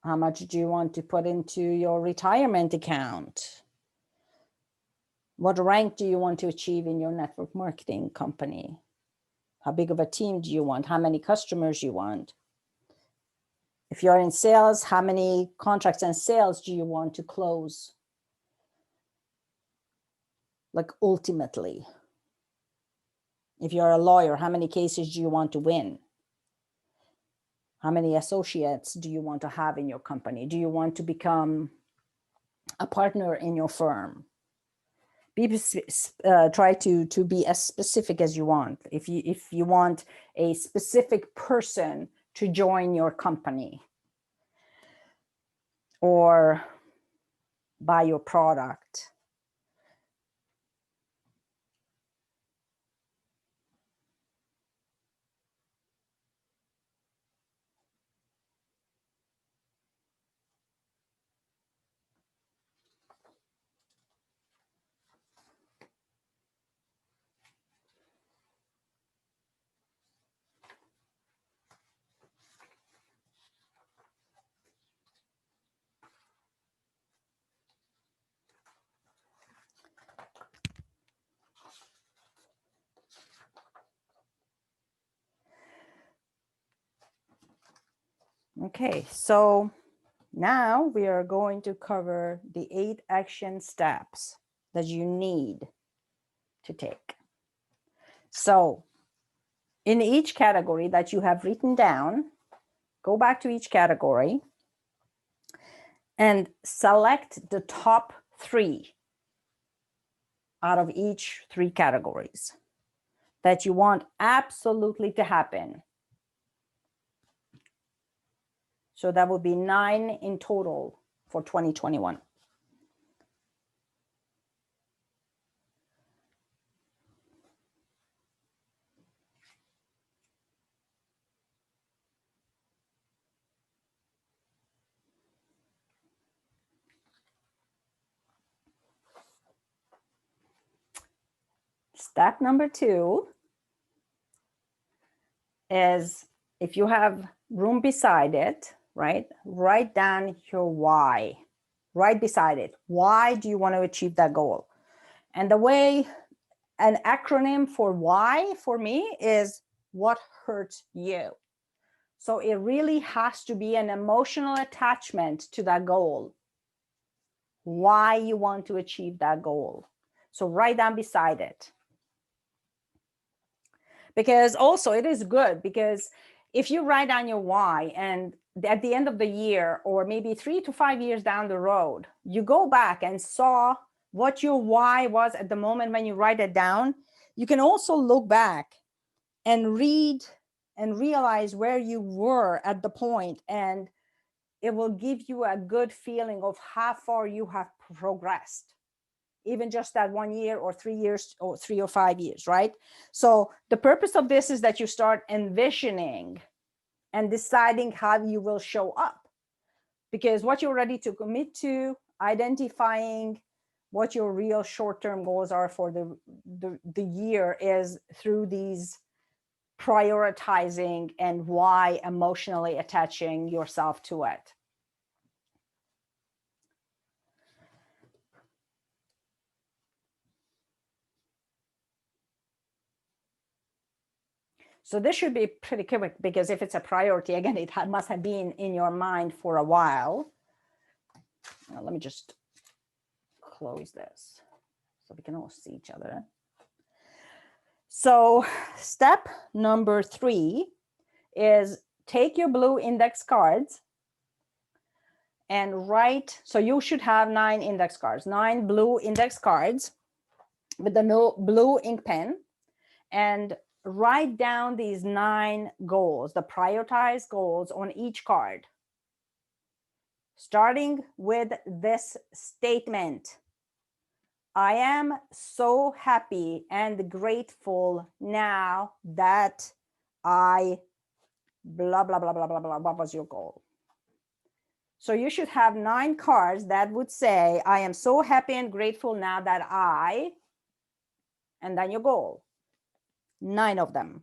How much do you want to put into your retirement account? What rank do you want to achieve in your network marketing company? How big of a team do you want? How many customers you want? If you're in sales, how many contracts and sales do you want to close? Like ultimately. If you're a lawyer, how many cases do you want to win? How many associates do you want to have in your company? Do you want to become a partner in your firm? Try to be as specific as you want. If you want a specific person to join your company or buy your product. Okay, so now we are going to cover the 8 action steps that you need to take. So in each category that you have written down, go back to each category and select the top 3 out of each 3 categories that you want absolutely to happen. So that would be 9 in total for 2021. Step number 2 is, if you have room beside it, right, write down your why. Right beside it. Why do you want to achieve that goal? And the way, an acronym for why for me is what hurts you. So it really has to be an emotional attachment to that goal. Why you want to achieve that goal. So write down beside it. Because also it is good, because if you write down your why and at the end of the year, or maybe 3 to 5 years down the road, you go back and saw what your why was at the moment when you write it down, you can also look back and read and realize where you were at the point, and it will give you a good feeling of how far you have progressed, even just that 1 year or 3 years or 3 or 5 years, right? So the purpose of this is that you start envisioning and deciding how you will show up, because what you're ready to commit to, identifying what your real short-term goals are for the year is through these prioritizing and why emotionally attaching yourself to it. So this should be pretty quick, because if it's a priority, again, it must have been in your mind for a while. Now, let me just close this so we can all see each other. So step number 3 is take your blue index cards and write. So you should have 9 index cards, 9 blue index cards with the blue ink pen, and write down these 9 goals, the prioritized goals on each card. Starting with this statement: I am so happy and grateful now that I blah, blah, blah, blah, blah, blah. What was your goal? So you should have 9 cards that would say, I am so happy and grateful now that I, and then your goal. 9 of them.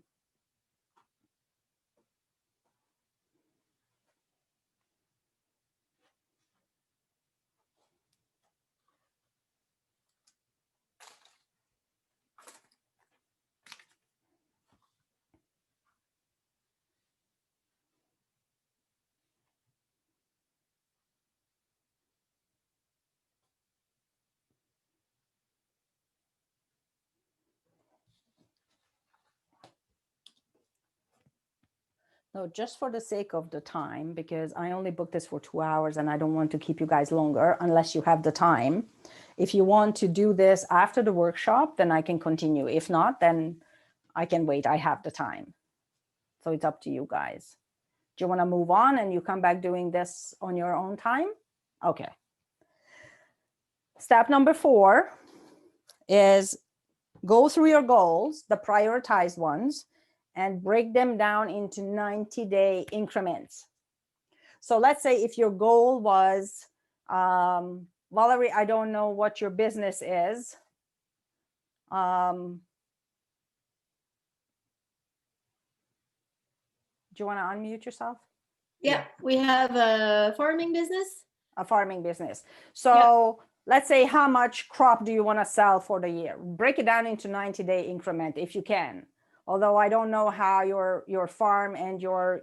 No, just for the sake of the time, because I only booked this for 2 hours and I don't want to keep you guys longer unless you have the time. If you want to do this after the workshop, then I can continue. If not, then I can wait. I have the time. So it's up to you guys. Do you want to move on and you come back doing this on your own time? Okay. Step number 4 is go through your goals, the prioritized ones, and break them down into 90-day increments. So let's say if your goal was, Valerie, I don't know what your business is. Do you want to unmute yourself? Yeah, we have a farming business. A farming business. So let's say, how much crop do you want to sell for the year? Break it down into 90-day increment if you can. Although I don't know how your farm and your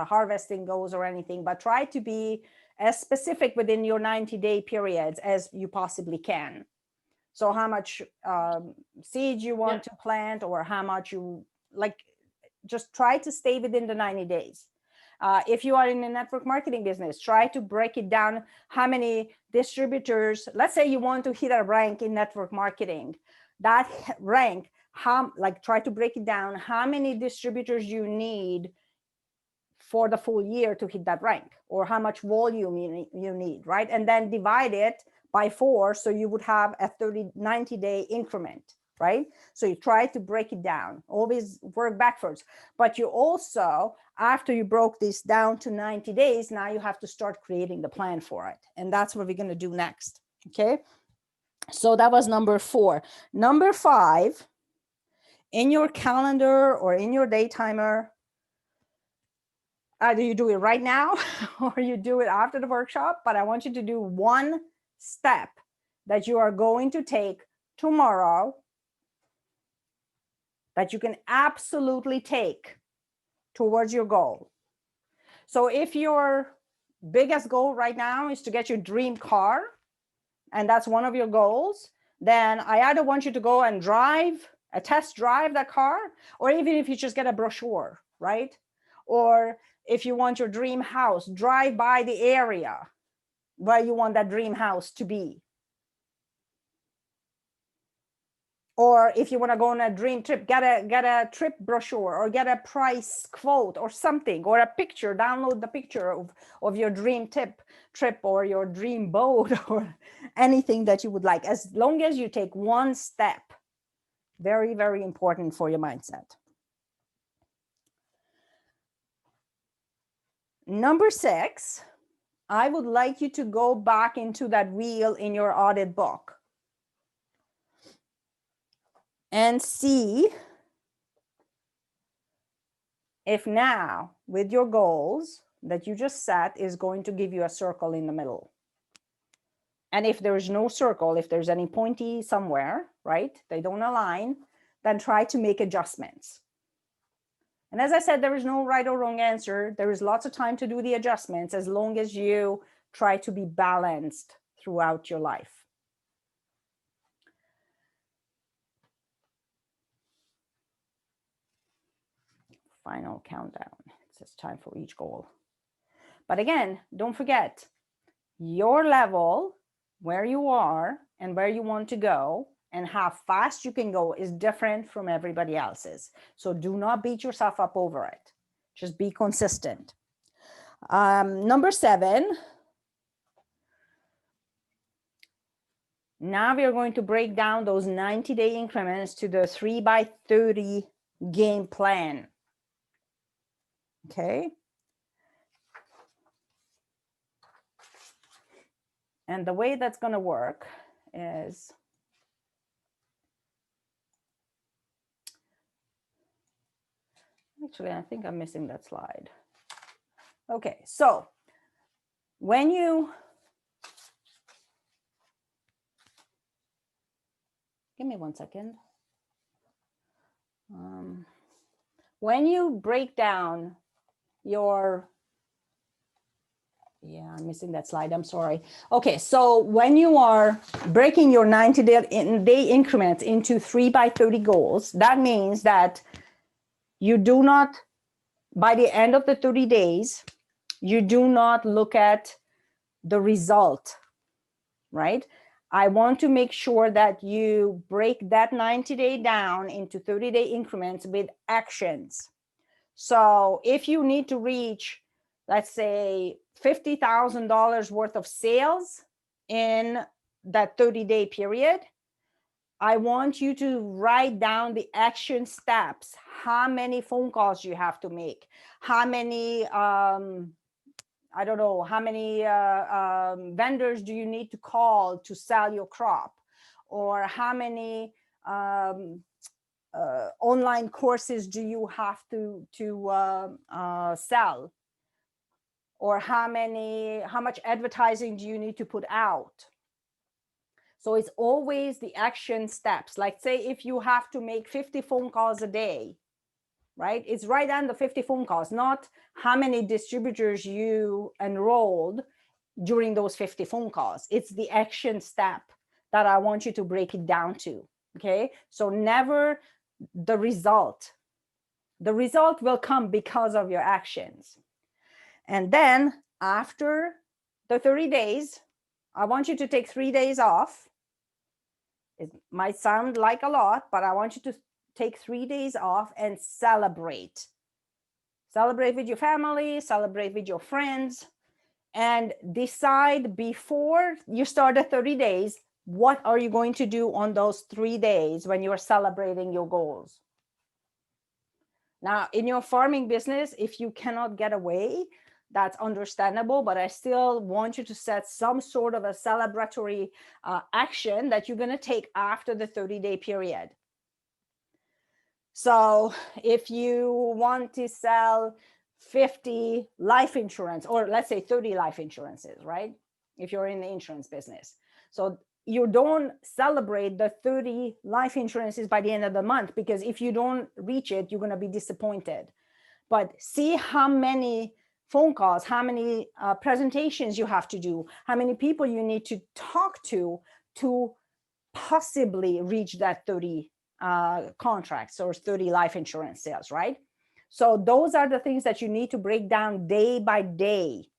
harvesting goes or anything, but try to be as specific within your 90-day periods as you possibly can. So how much seeds you want to plant, or how much you like, just try to stay within the 90 days. If you are in a network marketing business, try to break it down. How many distributors, let's say you want to hit a rank in network marketing, that rank, try to break it down, how many distributors you need for the full year to hit that rank, or how much volume you need, right? And then divide it by 4, so you would have a 90-day increment, right? So you try to break it down, always work backwards. But you also, after you broke this down to 90 days, now you have to start creating the plan for it. And that's what we're going to do next, okay? So that was number 4. Number 5 in your calendar or in your day timer, either you do it right now or you do it after the workshop, but I want you to do one step that you are going to take tomorrow that you can absolutely take towards your goal. So if your biggest goal right now is to get your dream car, and that's one of your goals, then I either want you to go and test drive that car, or even if you just get a brochure, right? Or if you want your dream house, drive by the area where you want that dream house to be. Or if you want to go on a dream trip, get a trip brochure or get a price quote or something, or a picture, download the picture of your dream trip or your dream boat or anything that you would like, as long as you take one step. Very, very important for your mindset. Number 6, I would like you to go back into that wheel in your audit book and see if now with your goals that you just set is going to give you a circle in the middle. And if there's no circle, if there's any pointy somewhere, right, they don't align, then try to make adjustments. And as I said, there is no right or wrong answer. There is lots of time to do the adjustments as long as you try to be balanced throughout your life. Final countdown. It says time for each goal. But again, don't forget, your level, where you are and where you want to go and how fast you can go is different from everybody else's. So do not beat yourself up over it. Just be consistent. Number 7. Now we are going to break down those 90-day increments to the 3x30 game plan. Okay. And the way that's going to work is actually, I think I'm missing that slide. Okay, so when you give me 1 second. When you break down your I'm missing that slide. I'm sorry. Okay, so when you are breaking your 90-day increments into 3x30 goals, that means that you do not, by the end of the 30 days, you do not look at the result, right? I want to make sure that you break that 90-day down into 30-day increments with actions. So if you need to reach, let's say, $50,000 worth of sales in that 30-day period, I want you to write down the action steps, how many phone calls you have to make, how many, I don't know, how many vendors do you need to call to sell your crop, or how many online courses do you have to sell, or how much advertising do you need to put out. So it's always the action steps. Like, say if you have to make 50 phone calls a day, right? It's right under 50 phone calls, not how many distributors you enrolled during those 50 phone calls. It's the action step that I want you to break it down to. Okay, so never the result. The result will come because of your actions. And then after the 30 days, I want you to take 3 days off. It might sound like a lot, but I want you to take 3 days off and celebrate. Celebrate with your family, celebrate with your friends, and decide before you start the 30 days, what are you going to do on those 3 days when you are celebrating your goals? Now, in your farming business, if you cannot get away, that's understandable, but I still want you to set some sort of a celebratory action that you're going to take after the 30-day period. So if you want to sell 50 life insurance, or let's say 30 life insurances, right? If you're in the insurance business. So you don't celebrate the 30 life insurances by the end of the month, because if you don't reach it, you're going to be disappointed. But see how many phone calls, how many presentations you have to do, how many people you need to talk to possibly reach that 30 contracts or 30 life insurance sales, right? So those are the things that you need to break down day by day.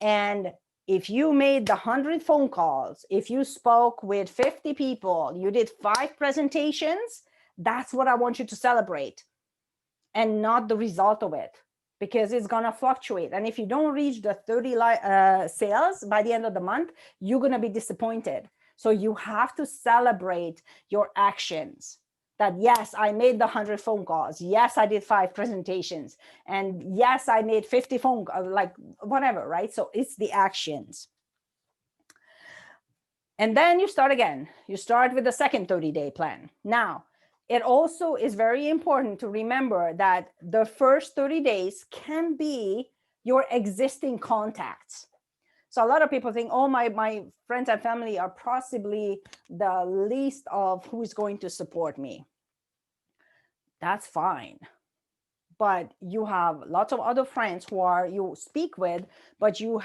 And if you made the 100 phone calls, if you spoke with 50 people, you did 5 presentations, that's what I want you to celebrate, and not the result of it, because it's going to fluctuate. And if you don't reach the 30 sales by the end of the month, you're going to be disappointed. So you have to celebrate your actions. That yes, I made the 100 phone calls. Yes, I did 5 presentations. And yes, I made 50 phone calls, like whatever, right? So it's the actions. And then you start again. You start with the second 30-day plan. Now, it also is very important to remember that the first 30 days can be your existing contacts. So a lot of people think, oh, my friends and family are possibly the least of who's going to support me. That's fine. But you have lots of other friends who are you speak with, but you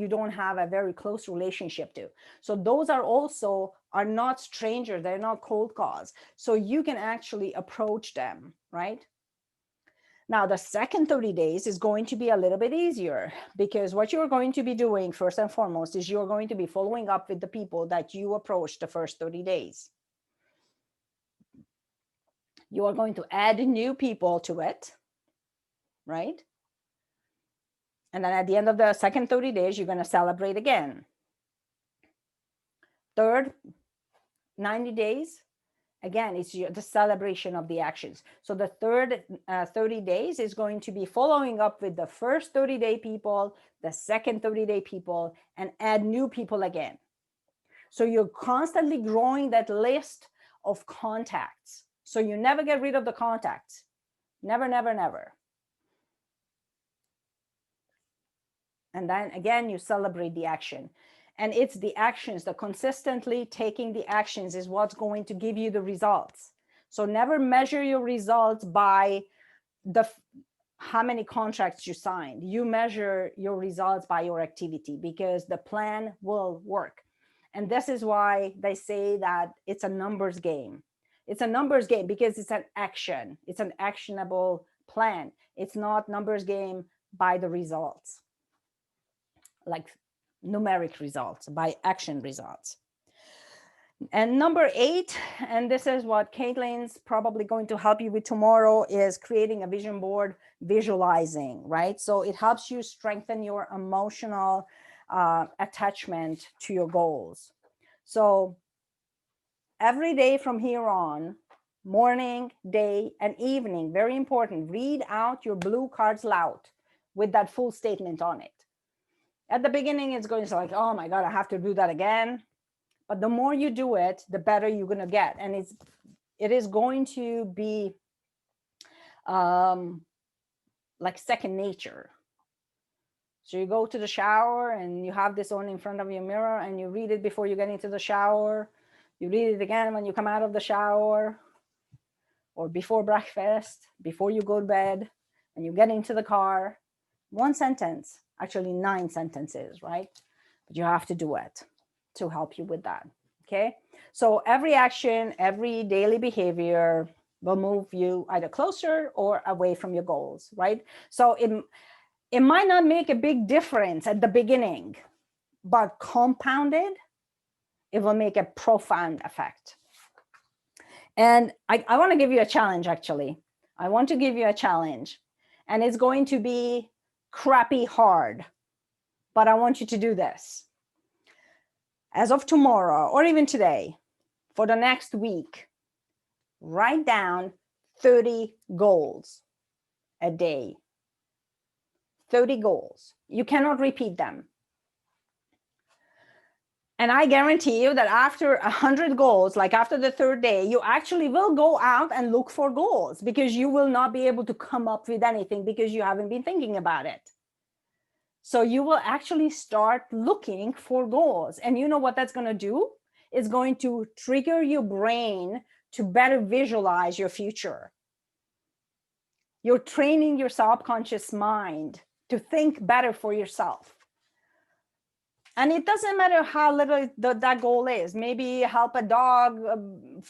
don't have a very close relationship to. So those are not strangers. They're not cold calls. So you can actually approach them, right? Now, the second 30 days is going to be a little bit easier, because what you're going to be doing first and foremost is you're going to be following up with the people that you approached the first 30 days. You are going to add new people to it, right? And then at the end of the second 30 days, you're going to celebrate again. Third 90 days, again, it's the celebration of the actions. So the third 30 days is going to be following up with the first 30-day people, the second 30-day people, and add new people again. So you're constantly growing that list of contacts. So you never get rid of the contacts. Never, never, never. And then again, you celebrate the action. And it's the actions, the consistently taking the actions is what's going to give you the results. So never measure your results by how many contracts you signed. You measure your results by your activity, because the plan will work. And this is why they say that it's a numbers game. It's a numbers game because it's an action. It's an actionable plan. It's not numbers game by the results, like numeric results, by action results. And number 8, and this is what Caitlin's probably going to help you with tomorrow, is creating a vision board, visualizing, right? So it helps you strengthen your emotional attachment to your goals. So every day from here on, morning, day, and evening, very important, read out your blue cards loud with that full statement on it. At the beginning, it's going to be like, oh my God, I have to do that again. But the more you do it, the better you're going to get. And it is going to be like second nature. So you go to the shower and you have this on in front of your mirror, and you read it before you get into the shower. You read it again when you come out of the shower, or before breakfast, before you go to bed, and you get into the car. 1 sentence, actually 9 sentences, right? But you have to do it to help you with that. Okay. So every action, every daily behavior will move you either closer or away from your goals, right? So it might not make a big difference at the beginning, but compounded, it will make a profound effect. And I want to give you a challenge, actually. I want to give you a challenge, and it's going to be crappy hard, but I want you to do this. As of tomorrow, or even today, for the next week, write down 30 goals a day. 30 goals. You cannot repeat them. And I guarantee you that after 100 goals, like after the third day, you actually will go out and look for goals, because you will not be able to come up with anything because you haven't been thinking about it. So you will actually start looking for goals. And you know what that's going to do? It's going to trigger your brain to better visualize your future. You're training your subconscious mind to think better for yourself. And it doesn't matter how little that goal is. Maybe help a dog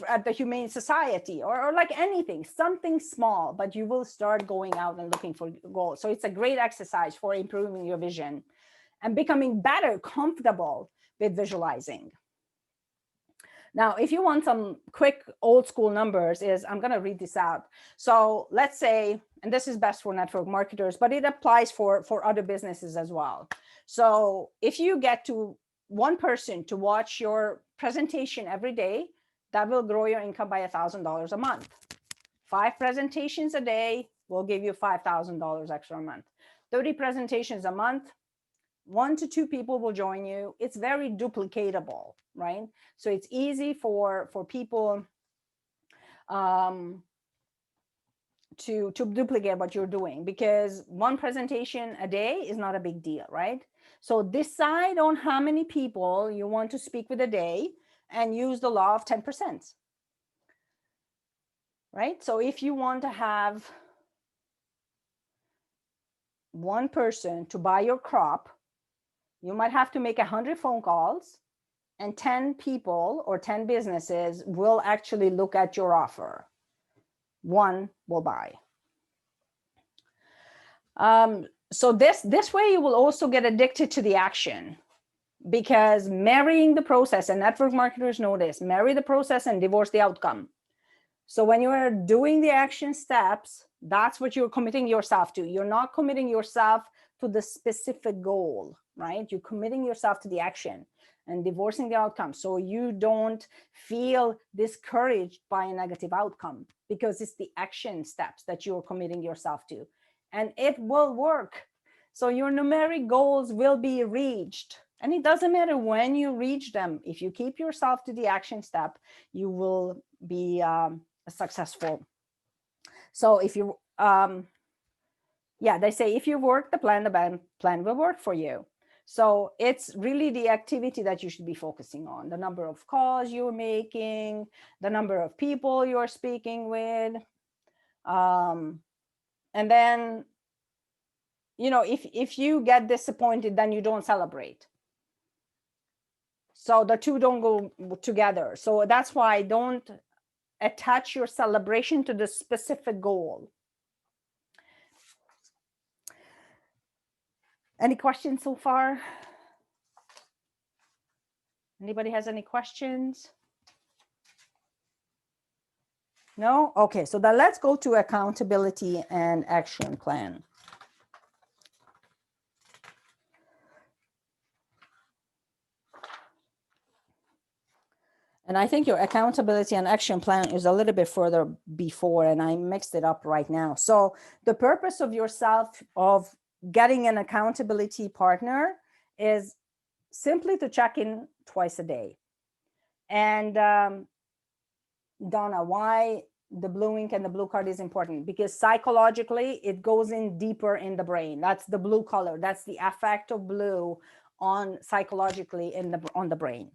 at the Humane Society, or like anything, something small, but you will start going out and looking for goals. So it's a great exercise for improving your vision and becoming better, comfortable with visualizing. Now, if you want some quick old school numbers, I'm going to read this out. So let's say, and this is best for network marketers, but it applies for other businesses as well. So if you get to one person to watch your presentation every day, that will grow your income by $1,000 a month. 5 presentations a day will give you $5,000 extra a month. 30 presentations a month, 1 to 2 people will join you. It's very duplicatable, right? So it's easy for people to duplicate what you're doing, because 1 presentation a day is not a big deal, right? So decide on how many people you want to speak with a day and use the law of 10%, right? So if you want to have 1 person to buy your crop, you might have to make 100 phone calls, and 10 people or 10 businesses will actually look at your offer. 1 will buy. So this way you will also get addicted to the action, because marrying the process, and network marketers know this, marry the process and divorce the outcome. So when you are doing the action steps, that's what you're committing yourself to. You're not committing yourself to the specific goal, right? You're committing yourself to the action and divorcing the outcome, so you don't feel discouraged by a negative outcome, because it's the action steps that you're committing yourself to, and it will work. So your numeric goals will be reached, and it doesn't matter when you reach them. If you keep yourself to the action step, you will be successful. So if you they say if you work the plan will work for you. So it's really the activity that you should be focusing on: the number of calls you're making, the number of people you're speaking with, and then, you know, if you get disappointed, then you don't celebrate. So the two don't go together. So that's why don't attach your celebration to the specific goal. Any questions so far? Anybody has any questions? No? Okay, so then let's go to accountability and action plan. And I think your accountability and action plan is a little bit further before, and I mixed it up right now. So the purpose of yourself of getting an accountability partner is simply to check in twice a day. And Donna, why the blue ink and the blue card is important? Because psychologically, it goes in deeper in the brain. That's the blue color. That's the effect of blue on psychologically on the brain.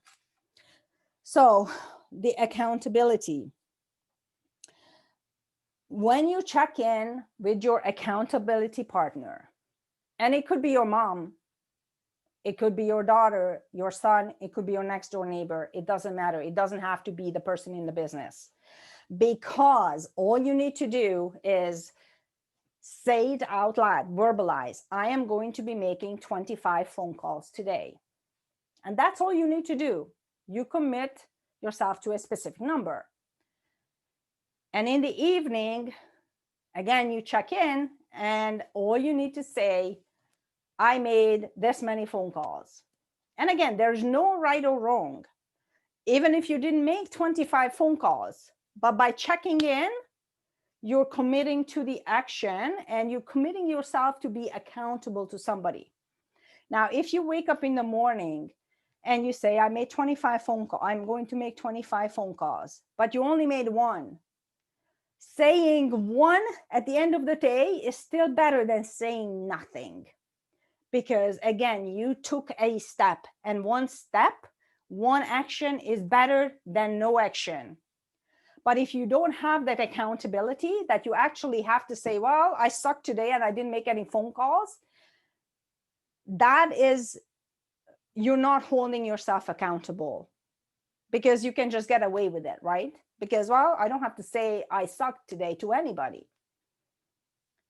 So the accountability. When you check in with your accountability partner, and it could be your mom, it could be your daughter, your son, it could be your next door neighbor. It doesn't matter. It doesn't have to be the person in the business, because all you need to do is say it out loud, verbalize, I am going to be making 25 phone calls today. And that's all you need to do. You commit yourself to a specific number. And in the evening, again, you check in, and all you need to say, I made this many phone calls. And again, there's no right or wrong. Even if you didn't make 25 phone calls, but by checking in, you're committing to the action, and you're committing yourself to be accountable to somebody. Now, if you wake up in the morning and you say, I made 25 phone calls. I'm going to make 25 phone calls, but you only made one. Saying one at the end of the day is still better than saying nothing. Because again, you took a step, and one step, one action is better than no action. But if you don't have that accountability, that you actually have to say, well, I sucked today and I didn't make any phone calls, that is, you're not holding yourself accountable, because you can just get away with it, right? Because, well, I don't have to say I sucked today to anybody.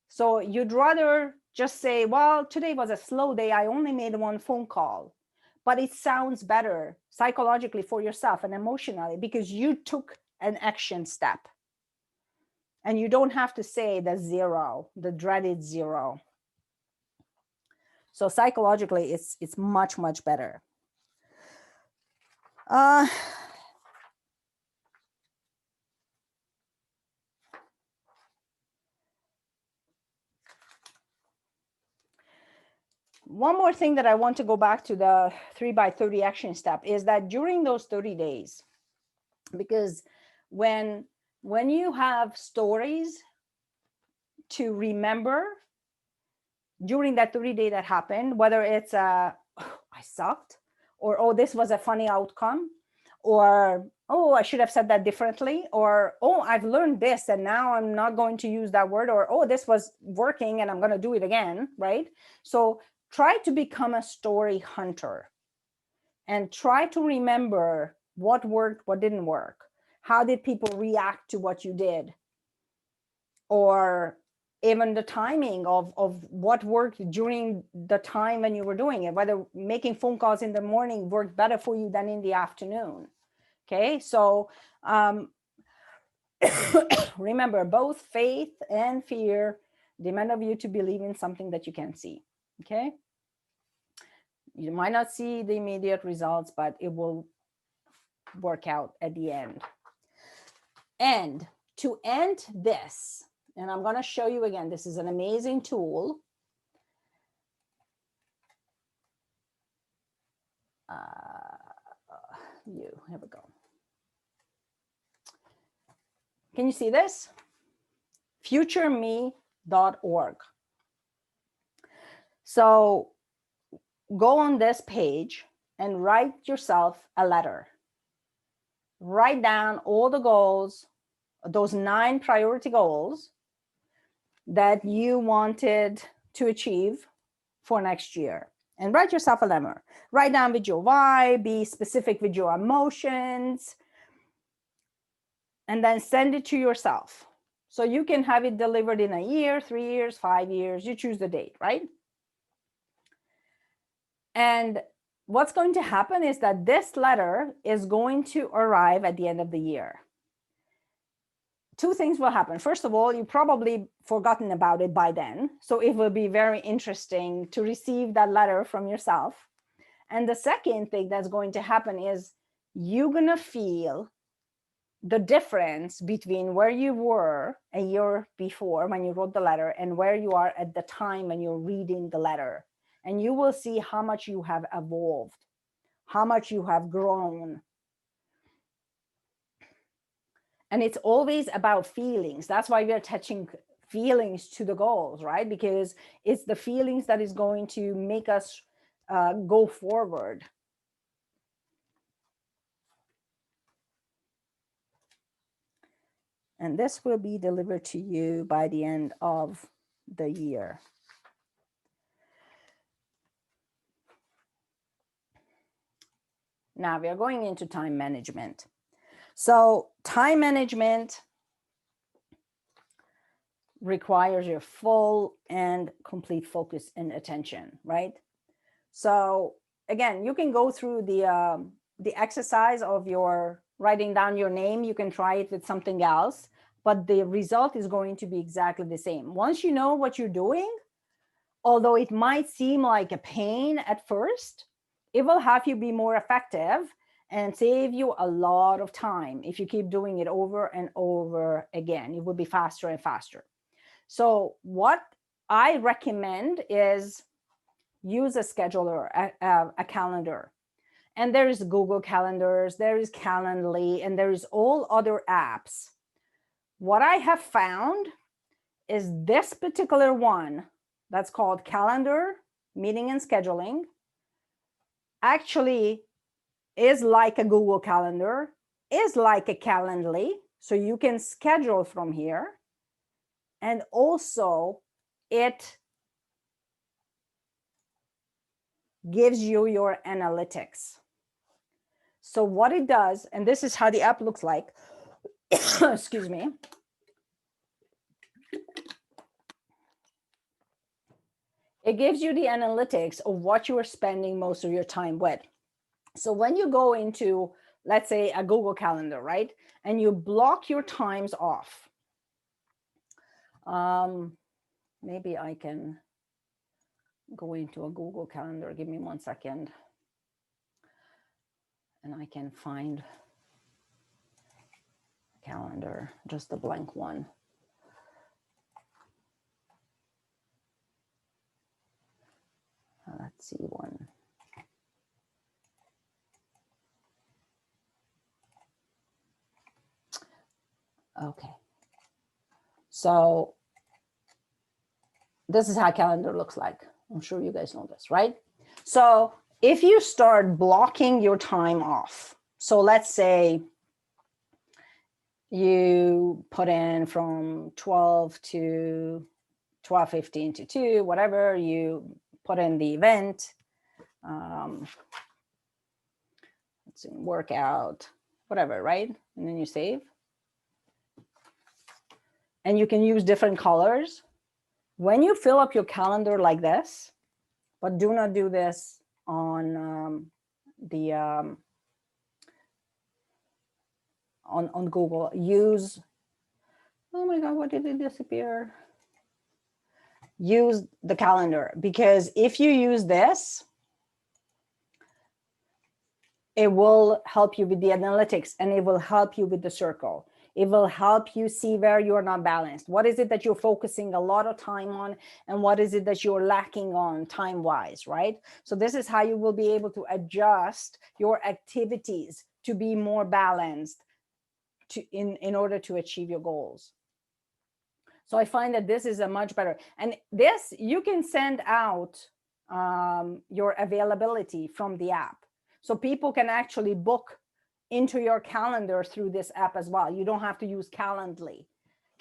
So you'd rather just say, well, today was a slow day. I only made one phone call. But it sounds better psychologically for yourself and emotionally, because you took an action step. And you don't have to say the zero, the dreaded zero. So psychologically, it's much, much better. One more thing that I want to go back to the 3x30 action step is that during those 30 days, because when you have stories to remember during that 30-day that happened, whether it's oh, I sucked, or oh, this was a funny outcome, or oh, I should have said that differently, or oh, I've learned this and now I'm not going to use that word, or oh, this was working and I'm going to do it again, right? So try to become a story hunter and try to remember what worked, what didn't work. How did people react to what you did? Or even the timing of what worked during the time when you were doing it, whether making phone calls in the morning worked better for you than in the afternoon. Okay, so remember, both faith and fear demand of you to believe in something that you can't see. Okay, you might not see the immediate results, but it will work out at the end. And to end this, and I'm going to show you again, this is an amazing tool. Here we go. Can you see this? futureme.org. So go on this page and write yourself a letter. Write down all the goals, those 9 priority goals that you wanted to achieve for next year. And write yourself a letter. Write down with your why, be specific with your emotions, and then send it to yourself. So you can have it delivered in a year, 3 years, 5 years, you choose the date, right? And what's going to happen is that this letter is going to arrive at the end of the year. 2 things will happen. First of all, you probably forgotten about it by then. So it will be very interesting to receive that letter from yourself. And the second thing that's going to happen is you're going to feel the difference between where you were a year before when you wrote the letter and where you are at the time when you're reading the letter. And you will see how much you have evolved, how much you have grown. And it's always about feelings. That's why we're attaching feelings to the goals, right? Because it's the feelings that is going to make us go forward. And this will be delivered to you by the end of the year. Now we are going into time management. So time management requires your full and complete focus and attention, right? So again, you can go through the exercise of your writing down your name. You can try it with something else, but the result is going to be exactly the same. Once you know what you're doing, although it might seem like a pain at first, it will have you be more effective and save you a lot of time. If you keep doing it over and over again, it will be faster and faster. So what I recommend is use a scheduler, a calendar. And there is Google Calendars, there is Calendly, and there is all other apps. What I have found is this particular one that's called Calendar Meeting and Scheduling actually is like a Google Calendar, is like a Calendly, so you can schedule from here. And also it gives you your analytics. So what it does, and this is how the app looks like, excuse me. It gives you the analytics of what you are spending most of your time with. So when you go into, let's say, a Google Calendar, right? And you block your times off. Maybe I can go into a Google Calendar. Give me 1 second. And I can find a calendar, just a blank one. Let's see one. Okay. So this is how calendar looks like. I'm sure you guys know this, right? So if you start blocking your time off, so let's say you put in from 12 to 12:15 to 2, whatever, you put in the event, let's see, workout, whatever, right? And then you save. And you can use different colors. When you fill up your calendar like this, but do not do this on on Google. Use, oh my God, what did it disappear? Use the calendar, because if you use this, it will help you with the analytics and it will help you with the circle. It will help you see where you're not balanced. What is it that you're focusing a lot of time on, and what is it that you're lacking on time-wise, right? So this is how you will be able to adjust your activities to be more balanced in order to achieve your goals. So I find that this is a much better, and this, you can send out your availability from the app. So people can actually book into your calendar through this app as well. You don't have to use Calendly.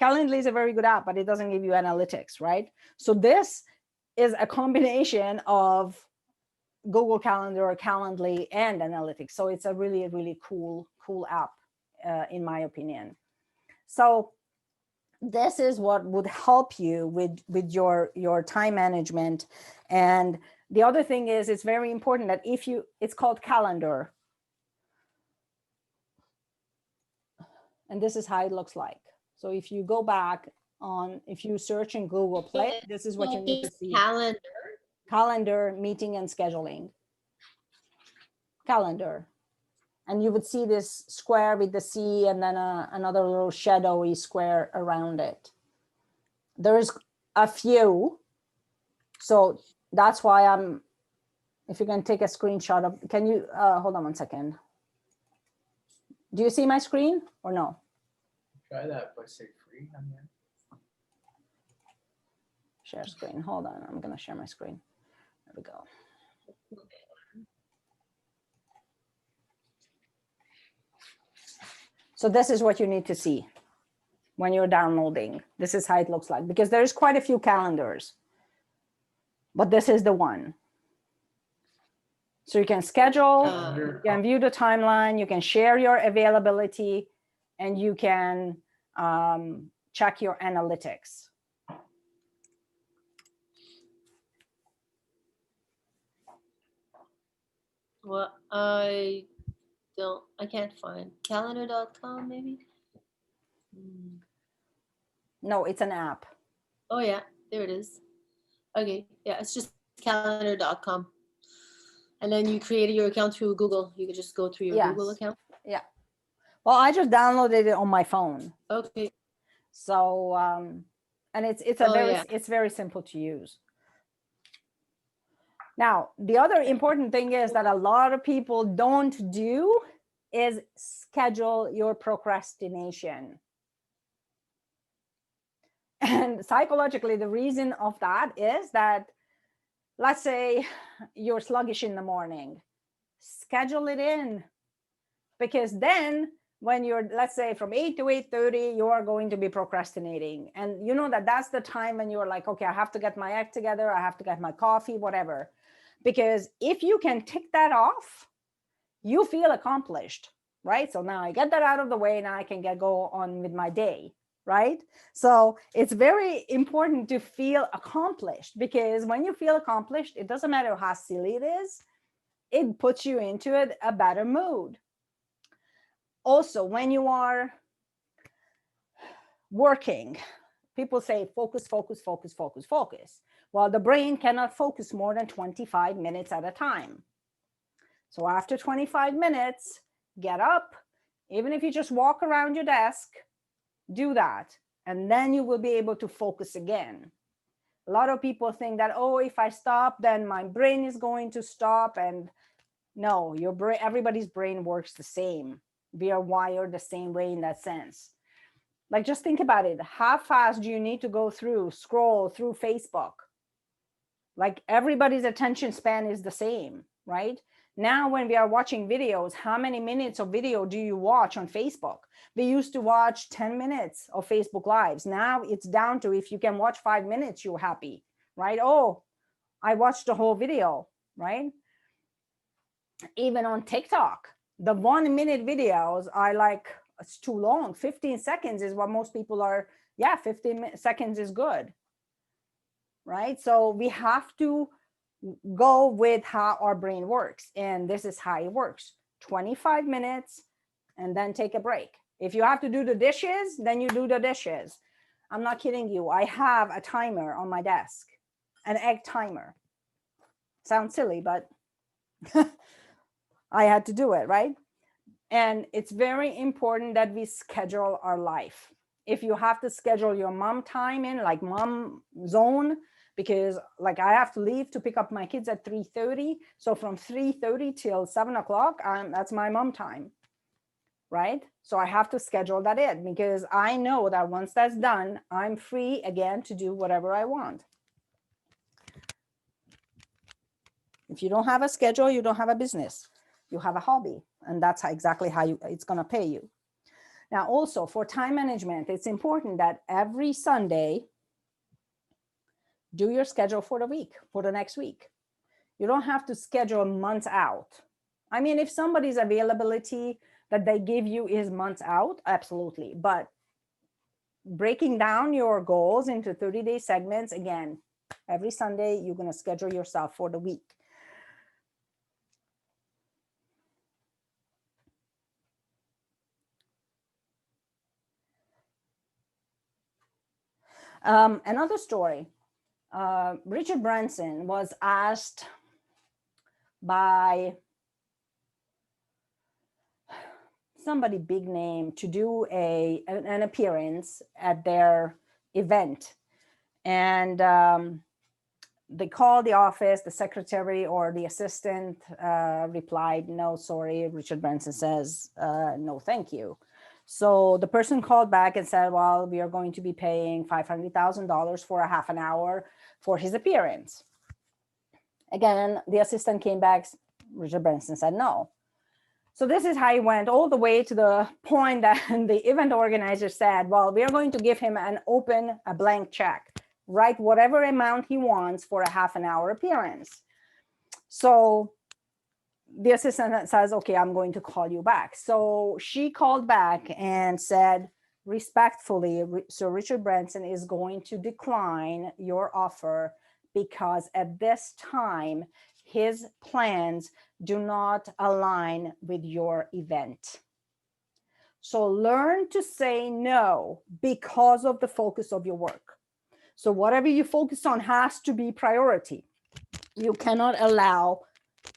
Calendly is a very good app, but it doesn't give you analytics, right? So this is a combination of Google Calendar, Calendly, and analytics. So it's a really, really cool app, in my opinion. So this is what would help you with your time management. And the other thing is, it's very important that if you, it's called Calendar. And this is how it looks like. So if you go back on, if you search in Google Play, this is what you need to see. Calendar. Calendar, meeting and scheduling. Calendar. And you would see this square with the C and then another little shadowy square around it. There's a few. So that's why I'm, if you can take a screenshot of, can you, hold on 1 second. Do you see my screen or no? Try that, but say free on there. Share screen, hold on, I'm gonna share my screen. There we go. So this is what you need to see when you're downloading. This is how it looks like, because there's quite a few calendars, but this is the one. So you can schedule, you can view the timeline, you can share your availability, and you can check your analytics. Well, I can't find calendar.com maybe. No, it's an app. Oh yeah, there it is. Okay, yeah, it's just calendar.com. And then you created your account through Google. You could just go through your Google account. Yeah. Well, I just downloaded it on my phone. Okay. So, and it's very simple to use. Now, the other important thing is that a lot of people don't do is schedule your procrastination. And psychologically, the reason of that is that, let's say you're sluggish in the morning, schedule it in, because then when you're, let's say from 8 to 8:30, you are going to be procrastinating. And you know that that's the time when you're like, okay, I have to get my act together. I have to get my coffee, whatever. Because if you can tick that off, you feel accomplished, right? So now I get that out of the way. Now I can go on with my day, right? So it's very important to feel accomplished, because when you feel accomplished, it doesn't matter how silly it is, it puts you into a better mood. Also, when you are working, people say focus, focus, focus, focus, focus. Well, the brain cannot focus more than 25 minutes at a time. So after 25 minutes, get up. Even if you just walk around your desk, do that. And then you will be able to focus again. A lot of people think that, oh, if I stop, then my brain is going to stop. And no, your brain, everybody's brain works the same. We are wired the same way in that sense. Like, just think about it. How fast do you need to scroll through Facebook? Like, everybody's attention span is the same, right? Now, when we are watching videos, how many minutes of video do you watch on Facebook? We used to watch 10 minutes of Facebook Lives. Now it's down to, if you can watch 5 minutes, you're happy, right? Oh, I watched the whole video, right? Even on TikTok, the 1 minute videos are like, it's too long. 15 seconds is what most people are. Yeah, 15 seconds is good, right? So we have to go with how our brain works. And this is how it works: 25 minutes and then take a break. If you have to do the dishes, then you do the dishes. I'm not kidding you. I have a timer on my desk, an egg timer. Sounds silly, but I had to do it, right? And it's very important that we schedule our life. If you have to schedule your mom time in, like mom zone, because like I have to leave to pick up my kids at 3:30. So from 3:30 till 7 o'clock, that's my mom time, right? So I have to schedule that in, because I know that once that's done, I'm free again to do whatever I want. If you don't have a schedule, you don't have a business. You have a hobby, and that's exactly how it's going to pay you. Now, also for time management, it's important that every Sunday, do your schedule for the week, for the next week. You don't have to schedule months out. I mean, if somebody's availability that they give you is months out, absolutely. But breaking down your goals into 30-day segments, again, every Sunday, you're going to schedule yourself for the week. Another story. Richard Branson was asked by somebody big name to do an appearance at their event. And they called the office, the secretary or the assistant replied, no, sorry. Richard Branson says, no, thank you. So the person called back and said, well, we are going to be paying $500,000 for a half an hour for his appearance. Again, the assistant came back. Richard Branson said no. So this is how he went all the way to the point that the event organizer said, well, we are going to give him a blank check, write whatever amount he wants for a half an hour appearance. So the assistant says, okay, I'm going to call you back. So she called back and said, respectfully, so Richard Branson is going to decline your offer because at this time, his plans do not align with your event. So learn to say no because of the focus of your work. So whatever you focus on has to be priority. You cannot allow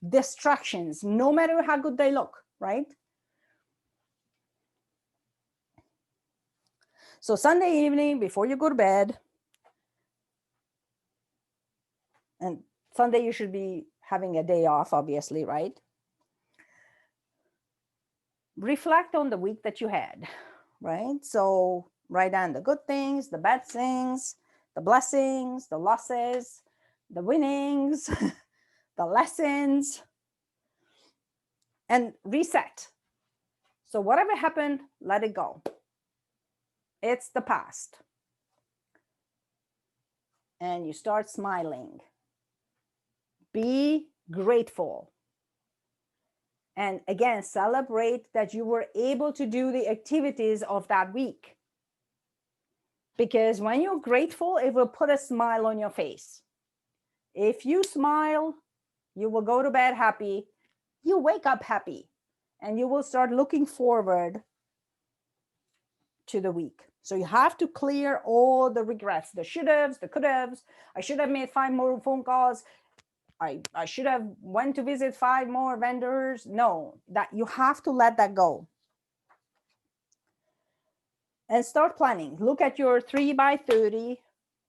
distractions, no matter how good they look, right? So Sunday evening before you go to bed, and Sunday you should be having a day off, obviously, right? Reflect on the week that you had, right? So write down the good things, the bad things, the blessings, the losses, the winnings, the lessons, and reset. So whatever happened, let it go. It's the past. And you start smiling. Be grateful. And again, celebrate that you were able to do the activities of that week. Because when you're grateful, it will put a smile on your face. If you smile, you will go to bed happy, you wake up happy, and you will start looking forward to the week. So you have to clear all the regrets, the should haves, the could haves. I should have made 5 more phone calls. I should have went to visit 5 more vendors. No, that you have to let that go. And start planning. Look at your 3x30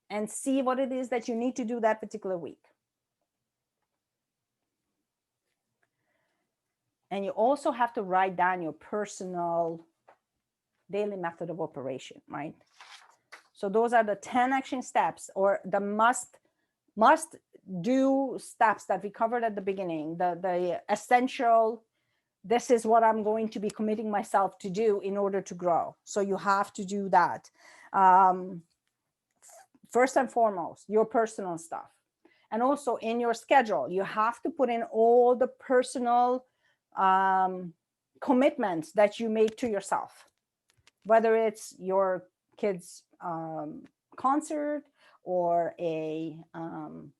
and see what it is that you need to do that particular week. And you also have to write down your personal daily method of operation, right? So those are the 10 action steps, or the must do steps that we covered at the beginning, the essential, this is what I'm going to be committing myself to do in order to grow. So you have to do that. First and foremost, your personal stuff. And also in your schedule, you have to put in all the personal commitments that you make to yourself, whether it's your kids' concert or I'm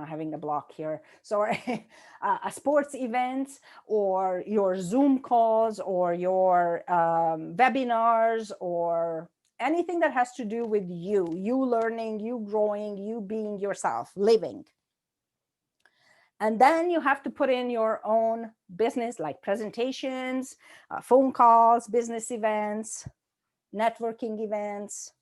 having a block here. So a sports event, or your Zoom calls, or your webinars, or anything that has to do with you learning, you growing, you being yourself, living. And then you have to put in your own business, like presentations, phone calls, business events, networking events.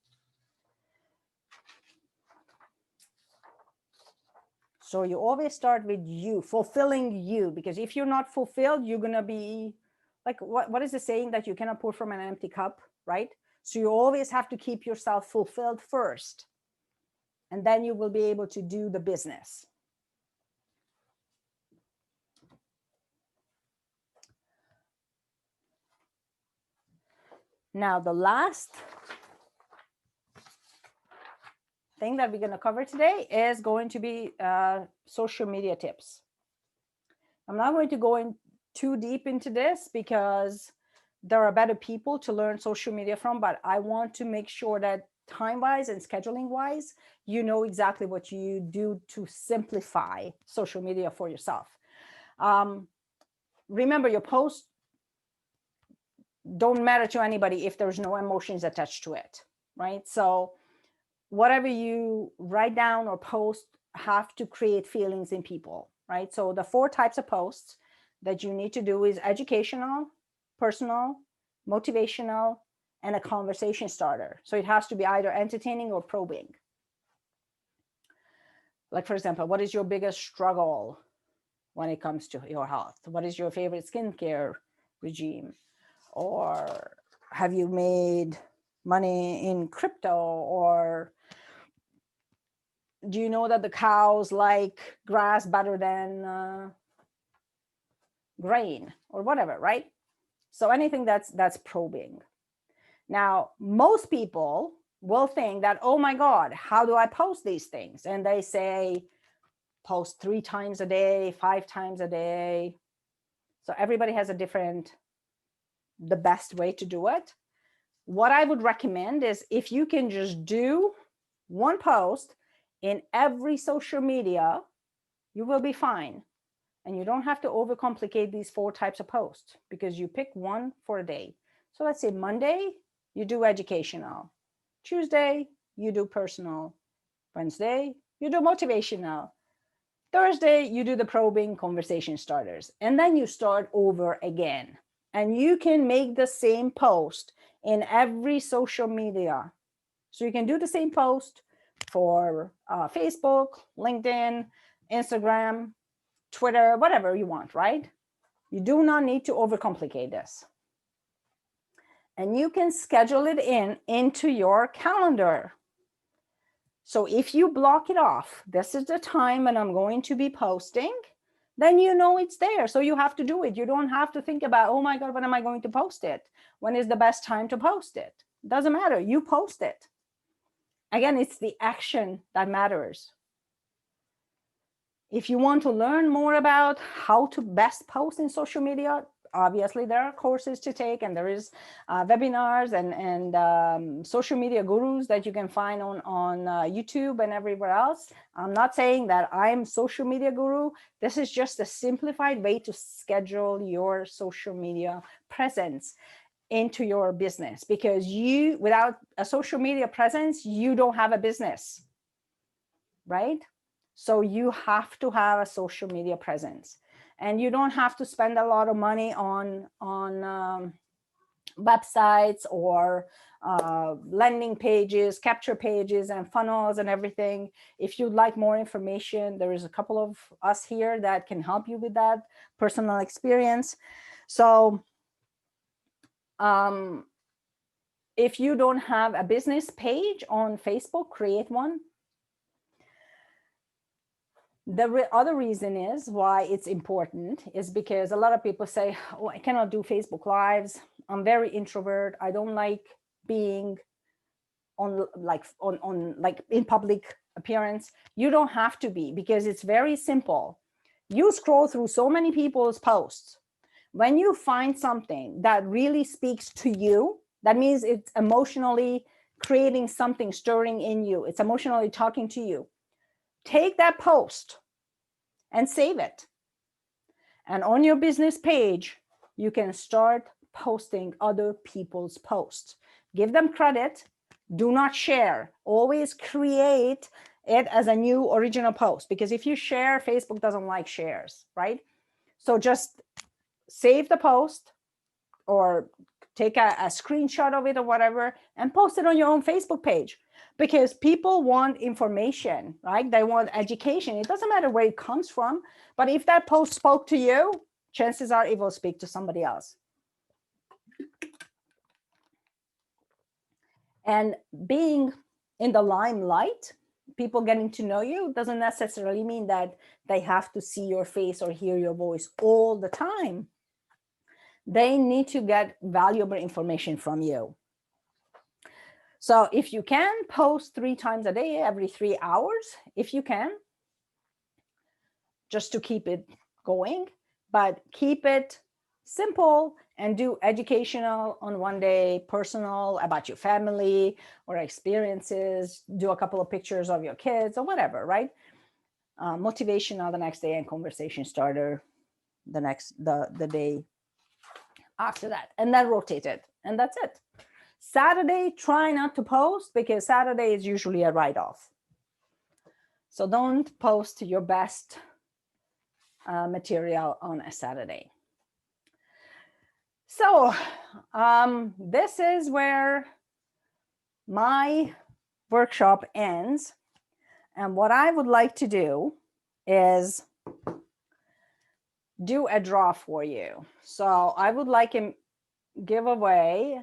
So you always start with you, fulfilling you, because if you're not fulfilled, you're going to be like, what is the saying that you cannot pour from an empty cup, right? So you always have to keep yourself fulfilled first, and then you will be able to do the business. Now, the last thing that we're going to cover today is going to be social media tips. I'm not going to go in too deep into this because there are better people to learn social media from, but I want to make sure that time-wise and scheduling-wise, you know exactly what you do to simplify social media for yourself. Remember, your posts don't matter to anybody if there's no emotions attached to it, right? So whatever you write down or post have to create feelings in people, right? So the 4 types of posts that you need to do is educational, personal, motivational, and a conversation starter. So it has to be either entertaining or probing. Like, for example, what is your biggest struggle when it comes to your health? What is your favorite skincare regime? Or have you made money in crypto? Or do you know that the cows like grass better than grain, or whatever, right? So anything that's probing. Now, most people will think that, oh my God, how do I post these things? And they say, post 3 times a day, 5 times a day. So everybody has the best way to do it. What I would recommend is, if you can just do 1 post in every social media, you will be fine. And you don't have to overcomplicate these 4 types of posts, because you pick 1 for a day. So let's say Monday, you do educational. Tuesday, you do personal. Wednesday, you do motivational. Thursday, you do the probing conversation starters. And then you start over again. And you can make the same post in every social media. So you can do the same post for Facebook, LinkedIn, Instagram, Twitter, whatever you want, right? You do not need to overcomplicate this. And you can schedule it into your calendar. So if you block it off, this is the time when I'm going to be posting, then you know it's there. So you have to do it. You don't have to think about, oh my God, when am I going to post it? When is the best time to post it? Doesn't matter. You post it. Again, it's the action that matters. If you want to learn more about how to best post in social media, obviously there are courses to take, and there is webinars and social media gurus that you can find on YouTube and everywhere else. I'm not saying that I'm social media guru. This is just a simplified way to schedule your social media presence into your business, because you, without a social media presence, you don't have a business, right? So you have to have a social media presence, and you don't have to spend a lot of money on websites or landing pages, capture pages and funnels and everything. If you'd like more information, there is a couple of us here that can help you with that personal experience. So if you don't have a business page on Facebook, create one. The other reason is why it's important is because a lot of people say, oh, I cannot do Facebook Lives. I'm very introvert. I don't like being on like in public appearance. You don't have to be, because it's very simple. You scroll through so many people's posts. When you find something that really speaks to you, that means it's emotionally creating something, stirring in you. It's emotionally talking to you. Take that post and save it. And on your business page, you can start posting other people's posts. Give them credit. Do not share. Always create it as a new original post, because if you share, Facebook doesn't like shares, right? So just save the post or take a screenshot of it or whatever and post it on your own Facebook page, because people want information, right? They want education. It doesn't matter where it comes from, but if that post spoke to you, chances are it will speak to somebody else. And being in the limelight, people getting to know you, doesn't necessarily mean that they have to see your face or hear your voice all the time. They need to get valuable information from you. So if you can, post 3 times a day, every 3 hours, if you can, just to keep it going, but keep it simple and do educational on one day, personal about your family or experiences, do a couple of pictures of your kids or whatever, right? Motivational the next day, and conversation starter the day after that, and then rotate it, and that's it. Saturday, try not to post, because Saturday is usually a write-off. So don't post your best material on a Saturday. So this is where my workshop ends. And what I would like to do is do a draw for you. So I would like to give away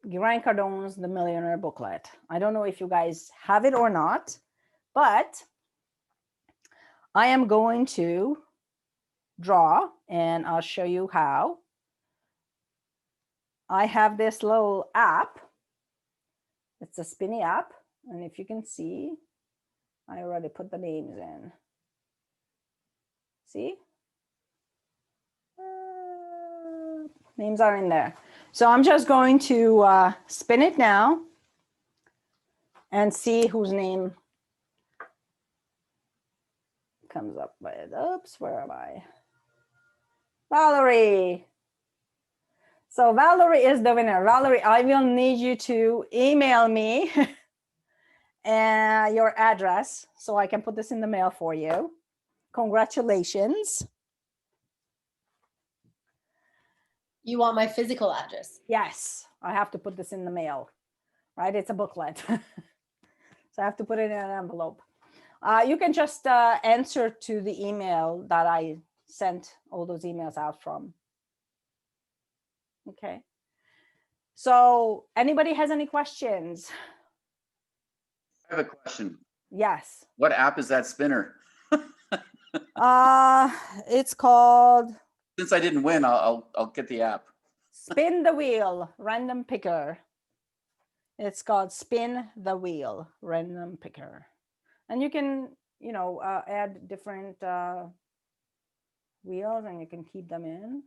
Grant Cardone's The Millionaire Booklet. I don't know if you guys have it or not, but I am going to draw, and I'll show you how. I have this little app. It's a spinny app. And if you can see, I already put the names in. See? Names are in there. So I'm just going to spin it now and see whose name comes up with. Oops, where am I? Valerie. So Valerie is the winner. Valerie, I will need you to email me your address so I can put this in the mail for you. Congratulations. You want my physical address? Yes, I have to put this in the mail, right? It's a booklet. So I have to put it in an envelope. You can just answer to the email that I sent all those emails out from. Okay. So anybody has any questions? I have a question. Yes. What app is that spinner? It's called Since I didn't win, I'll get the app. Spin the Wheel Random Picker. It's called Spin the Wheel Random Picker. And you can, add different wheels and you can keep them in.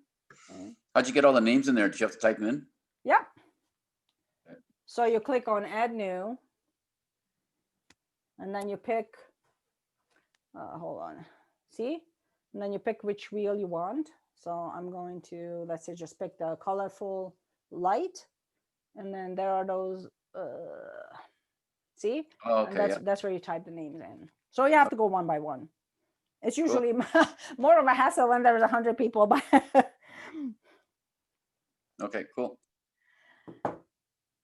Okay. How'd you get all the names in there? Did you have to type them in? Yeah. Okay. So you click on Add New. And then you pick, hold on, see? And then you pick which wheel you want. So I'm going to, let's say, just pick the colorful light. And then there are those, see? Oh, And okay. that's where you type the names in. So you have to go one by one. It's usually more of a hassle when there's 100 people. But Okay, cool.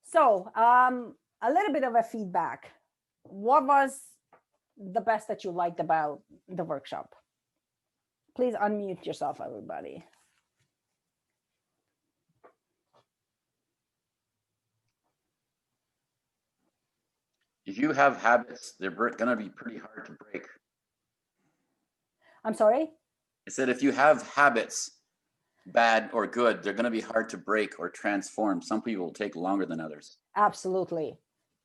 So a little bit of a feedback. What was the best that you liked about the workshop? Please unmute yourself, everybody. If you have habits, they're going to be pretty hard to break. I'm sorry? I said, if you have habits, bad or good, they're going to be hard to break or transform. Some people will take longer than others. Absolutely.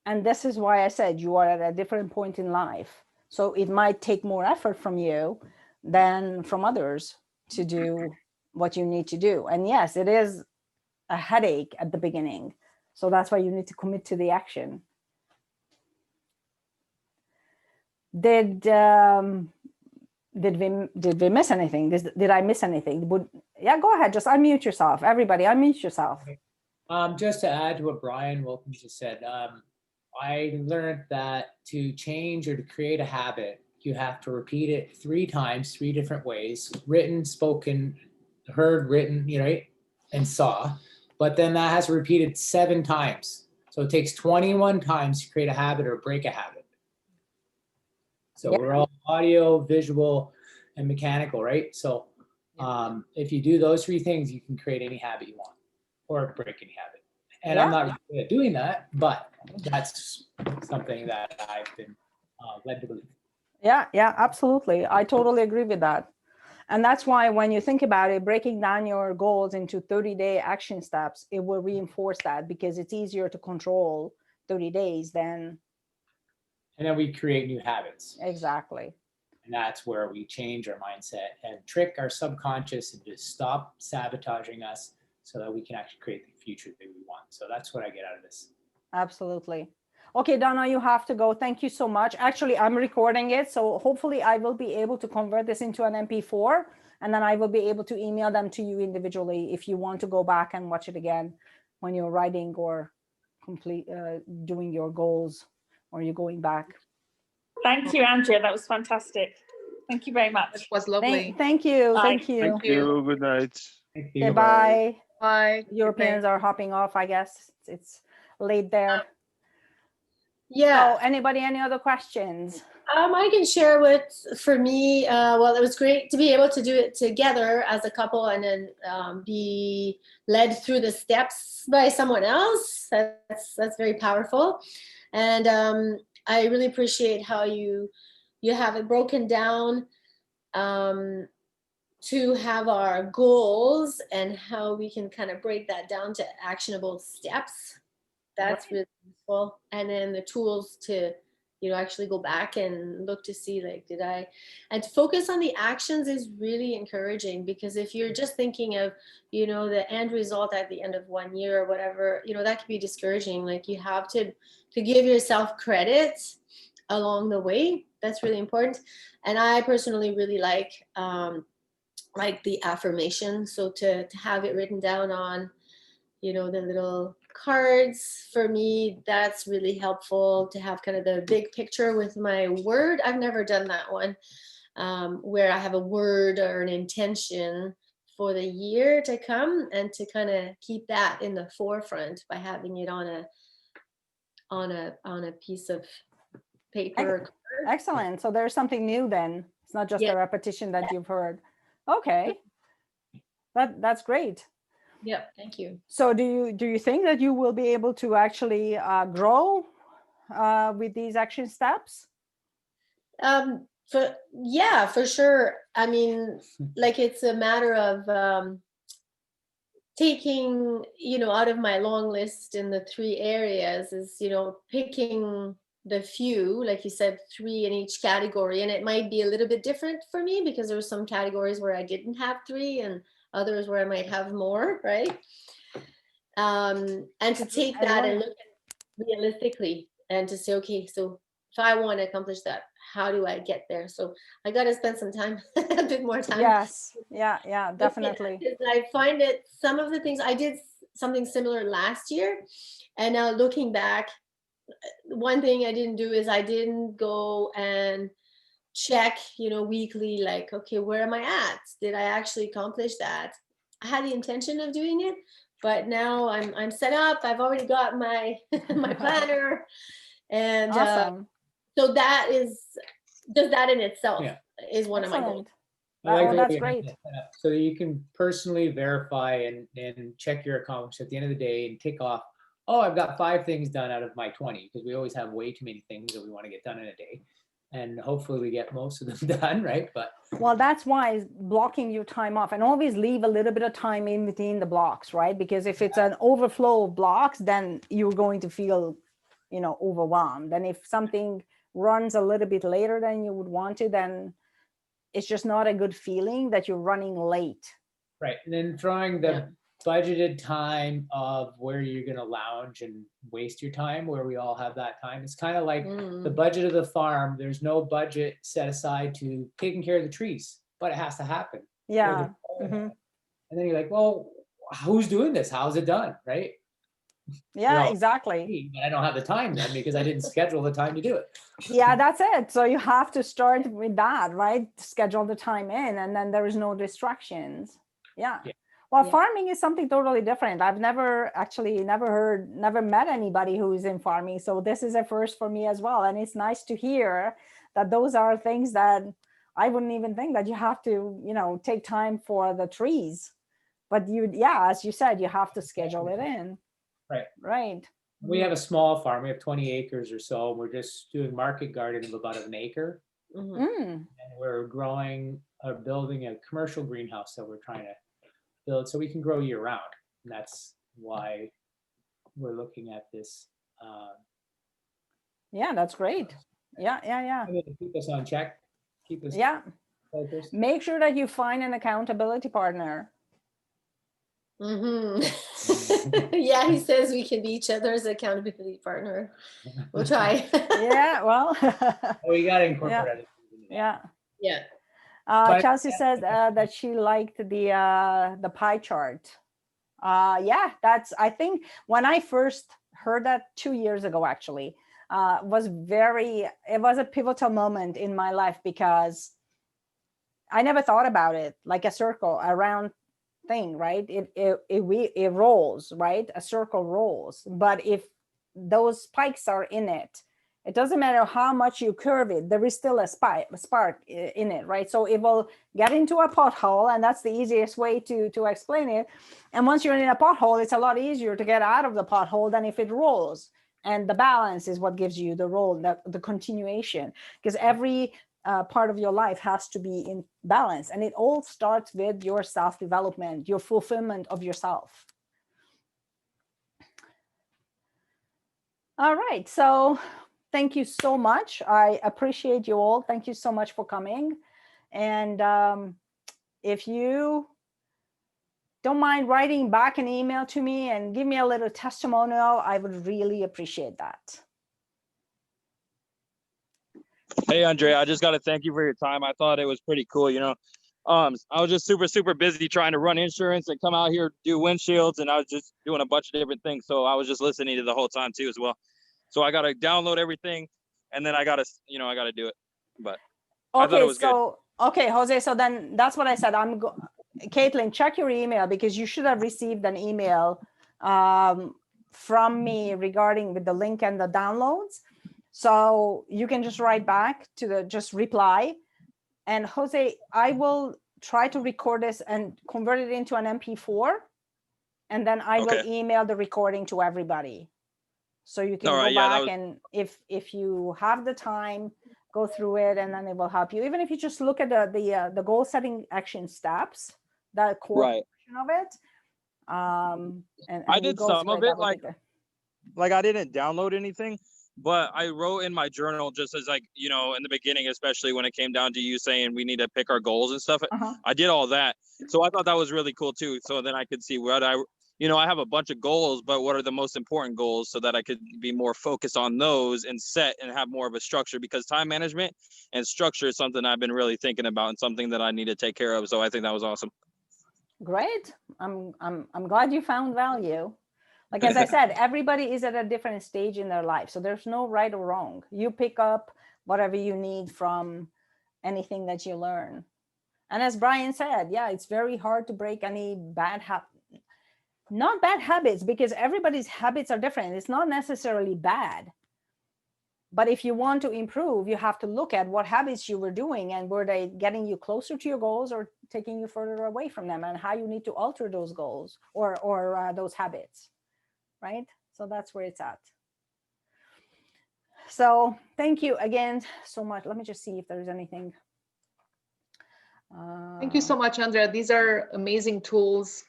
And this is why I said you are at a different point in life. So it might take more effort from you than from others to do what you need to do. And yes, it is a headache at the beginning. So that's why you need to commit to the action. Did we miss anything? Did I miss anything? Yeah, go ahead. Just unmute yourself. Everybody, unmute yourself. Just to add to what Brian Wilkins just said, I learned that to change or to create a habit, you have to repeat it 3 times, 3 different ways: written, spoken, heard, written, and saw. But then that has repeated 7 times. So it takes 21 times to create a habit or break a habit. So we're all audio, visual, and mechanical, right? So if you do those 3 things, you can create any habit you want or break any habit. And I'm not really good at doing that, but that's something that I've been led to believe. Yeah, absolutely. I totally agree with that. And that's why when you think about it, breaking down your goals into 30-day action steps, it will reinforce that, because it's easier to control 30 days than. And then we create new habits. Exactly. And that's where we change our mindset and trick our subconscious and just stop sabotaging us so that we can actually create the future that we want. So that's what I get out of this. Absolutely. Okay, Donna, you have to go. Thank you so much. Actually, I'm recording it, so hopefully I will be able to convert this into an MP4, and then I will be able to email them to you individually if you want to go back and watch it again when you're writing or doing your goals, or you're going back. Thank you, Andrea. That was fantastic. Thank you very much. It was lovely. Thank you. Bye. Thank you. Thank you. Good night. Thank you. Okay, bye. Bye. Europeans are hopping off, I guess. It's late there. Yeah. So anybody, any other questions? I can share what, for me, well, it was great to be able to do it together as a couple and then be led through the steps by someone else. That's very powerful. And I really appreciate how you have it broken down to have our goals and how we can kind of break that down to actionable steps. That's really useful. And then the tools to, actually go back and look to see, like, and to focus on the actions is really encouraging, because if you're just thinking of, the end result at the end of 1 year or whatever, that can be discouraging. Like, you have to give yourself credit along the way. That's really important. And I personally really like the affirmation. So to have it written down on, the little cards, for me, that's really helpful to have kind of the big picture with my word. I've never done that one where I have a word or an intention for the year to come, and to kind of keep that in the forefront by having it on a piece of paper card. Excellent. So there's something new then. It's not just Yeah. a repetition that you've heard. Okay. That's great. Yep, thank you. So do you think that you will be able to actually grow with these action steps? For sure. I mean, like it's a matter of taking, out of my long list in the 3 areas is, picking the few, like you said, 3 in each category. And it might be a little bit different for me because there were some categories where I didn't have 3 and others where I might have more, right? And to take that and look at it realistically and to say, okay, so if I want to accomplish that, how do I get there? So I got to spend some time, a bit more time. Yes. Yeah, definitely. Because I find that some of the things I did something similar last year, and now looking back, one thing I didn't do is I didn't go and check, weekly, like, okay, where am I at? Did I actually accomplish that? I had the intention of doing it, but now I'm set up. I've already got my my planner, and Awesome. so that is just that in itself is one of my goals. Excellent. I like the way That's you have great. that set up, so that you can personally verify and check your accomplishments at the end of the day and tick off, oh, I've got 5 things done out of my 20, because we always have way too many things that we want to get done in a day. And hopefully we get most of them done, right? But Well, that's why blocking your time off, and always leave a little bit of time in between the blocks, right? Because if it's an overflow of blocks, then you're going to feel, overwhelmed. And if something runs a little bit later than you would want to, then it's just not a good feeling that you're running late. right, and then throwing the budgeted time of where you're going to lounge and waste your time, where we all have that time. It's kind of like the budget of the farm. There's no budget set aside to taking care of the trees, but it has to happen. Yeah. And then you're like, well, who's doing this? How's it done? Right? Yeah, Well, exactly. But I don't have the time then because I didn't schedule the time to do it. Yeah, that's it. So you have to start with that, right? Schedule the time in, and then there is no distractions. Yeah. Well, farming is something totally different. I've never met anybody who's in farming. So this is a first for me as well. And it's nice to hear that those are things that I wouldn't even think that you have to, take time for the trees. But as you said, you have to schedule it in. Right. Right. We have a small farm. We have 20 acres or so. We're just doing market garden of about an acre. And we're building a commercial greenhouse that we're trying to build so we can grow year round. And that's why we're looking at this. Yeah, that's great. Yeah. Keep us on check. Keep us focused. Make sure that you find an accountability partner. Yeah, he says we can be each other's accountability partner. We'll try. Yeah, well. We got to incorporate it. Yeah. But- Chelsea says that she liked the pie chart. I think when I first heard that 2 years ago, actually, it was a pivotal moment in my life because I never thought about it like a circle, a round thing, right? It rolls, right? A circle rolls. But if those spikes are in it, it doesn't matter how much you curve it, there is still a spark in it, right? So it will get into a pothole, and that's the easiest way to explain it. And once you're in a pothole, it's a lot easier to get out of the pothole than if it rolls. And the balance is what gives you the roll, the continuation, because every part of your life has to be in balance. And it all starts with your self-development, your fulfillment of yourself. All right, so thank you so much. I appreciate you all. Thank you so much for coming. And if you don't mind writing back an email to me and give me a little testimonial, I would really appreciate that. Hey, Andrea, I just got to thank you for your time. I thought it was pretty cool. I was just super busy trying to run insurance and come out here, do windshields, and I was just doing a bunch of different things. So I was just listening to the whole time too as well. So I got to download everything, and then I got to do it. But I thought it was good. Okay, Jose. So then that's what I said. Caitlin, check your email because you should have received an email from me regarding with the link and the downloads. So you can just write back to just reply. And Jose, I will try to record this and convert it into an MP4. And then I will Okay. email the recording to everybody. So you can All go right, yeah, that back was- and if you have the time, go through it, and then it will help you. Even if you just look at the goal setting action steps, that core Right. portion of it. And I you did go some through of that it, will like- make it- Like I didn't download anything, but I wrote in my journal just as like, you know, in the beginning, especially when it came down to you saying we need to pick our goals and stuff. Uh-huh. I did all that. So I thought that was really cool too. So then I could see what I have a bunch of goals, but what are the most important goals so that I could be more focused on those and set and have more of a structure, because time management and structure is something I've been really thinking about and something that I need to take care of. So I think that was awesome. Great. I'm glad you found value. Like, as I said, everybody is at a different stage in their life. So there's no right or wrong. You pick up whatever you need from anything that you learn. And as Brian said, yeah, it's very hard to break any not bad habits, because everybody's habits are different. It's not necessarily bad. But if you want to improve, you have to look at what habits you were doing and were they getting you closer to your goals or taking you further away from them, and how you need to alter those goals or those habits. Right? So that's where it's at. So thank you again so much. Let me just see if there's anything. Thank you so much, Andrea. These are amazing tools.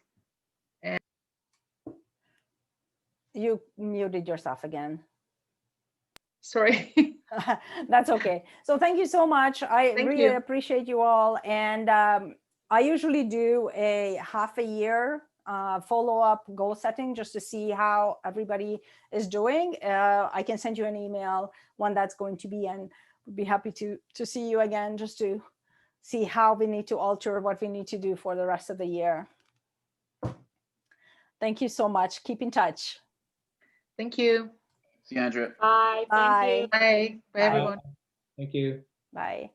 You muted yourself again. Sorry. That's okay. So thank you so much. I Thank really you. appreciate you all. And I usually do a half a year follow-up goal setting just to see how everybody is doing. I can send you an email when that's going to be, and would be happy to see you again just to see how we need to alter what we need to do for the rest of the year. Thank you so much. Keep in touch. Thank you. See you, Andrea. Bye. Thank you. Bye. Bye. Bye, everyone. Thank you. Bye.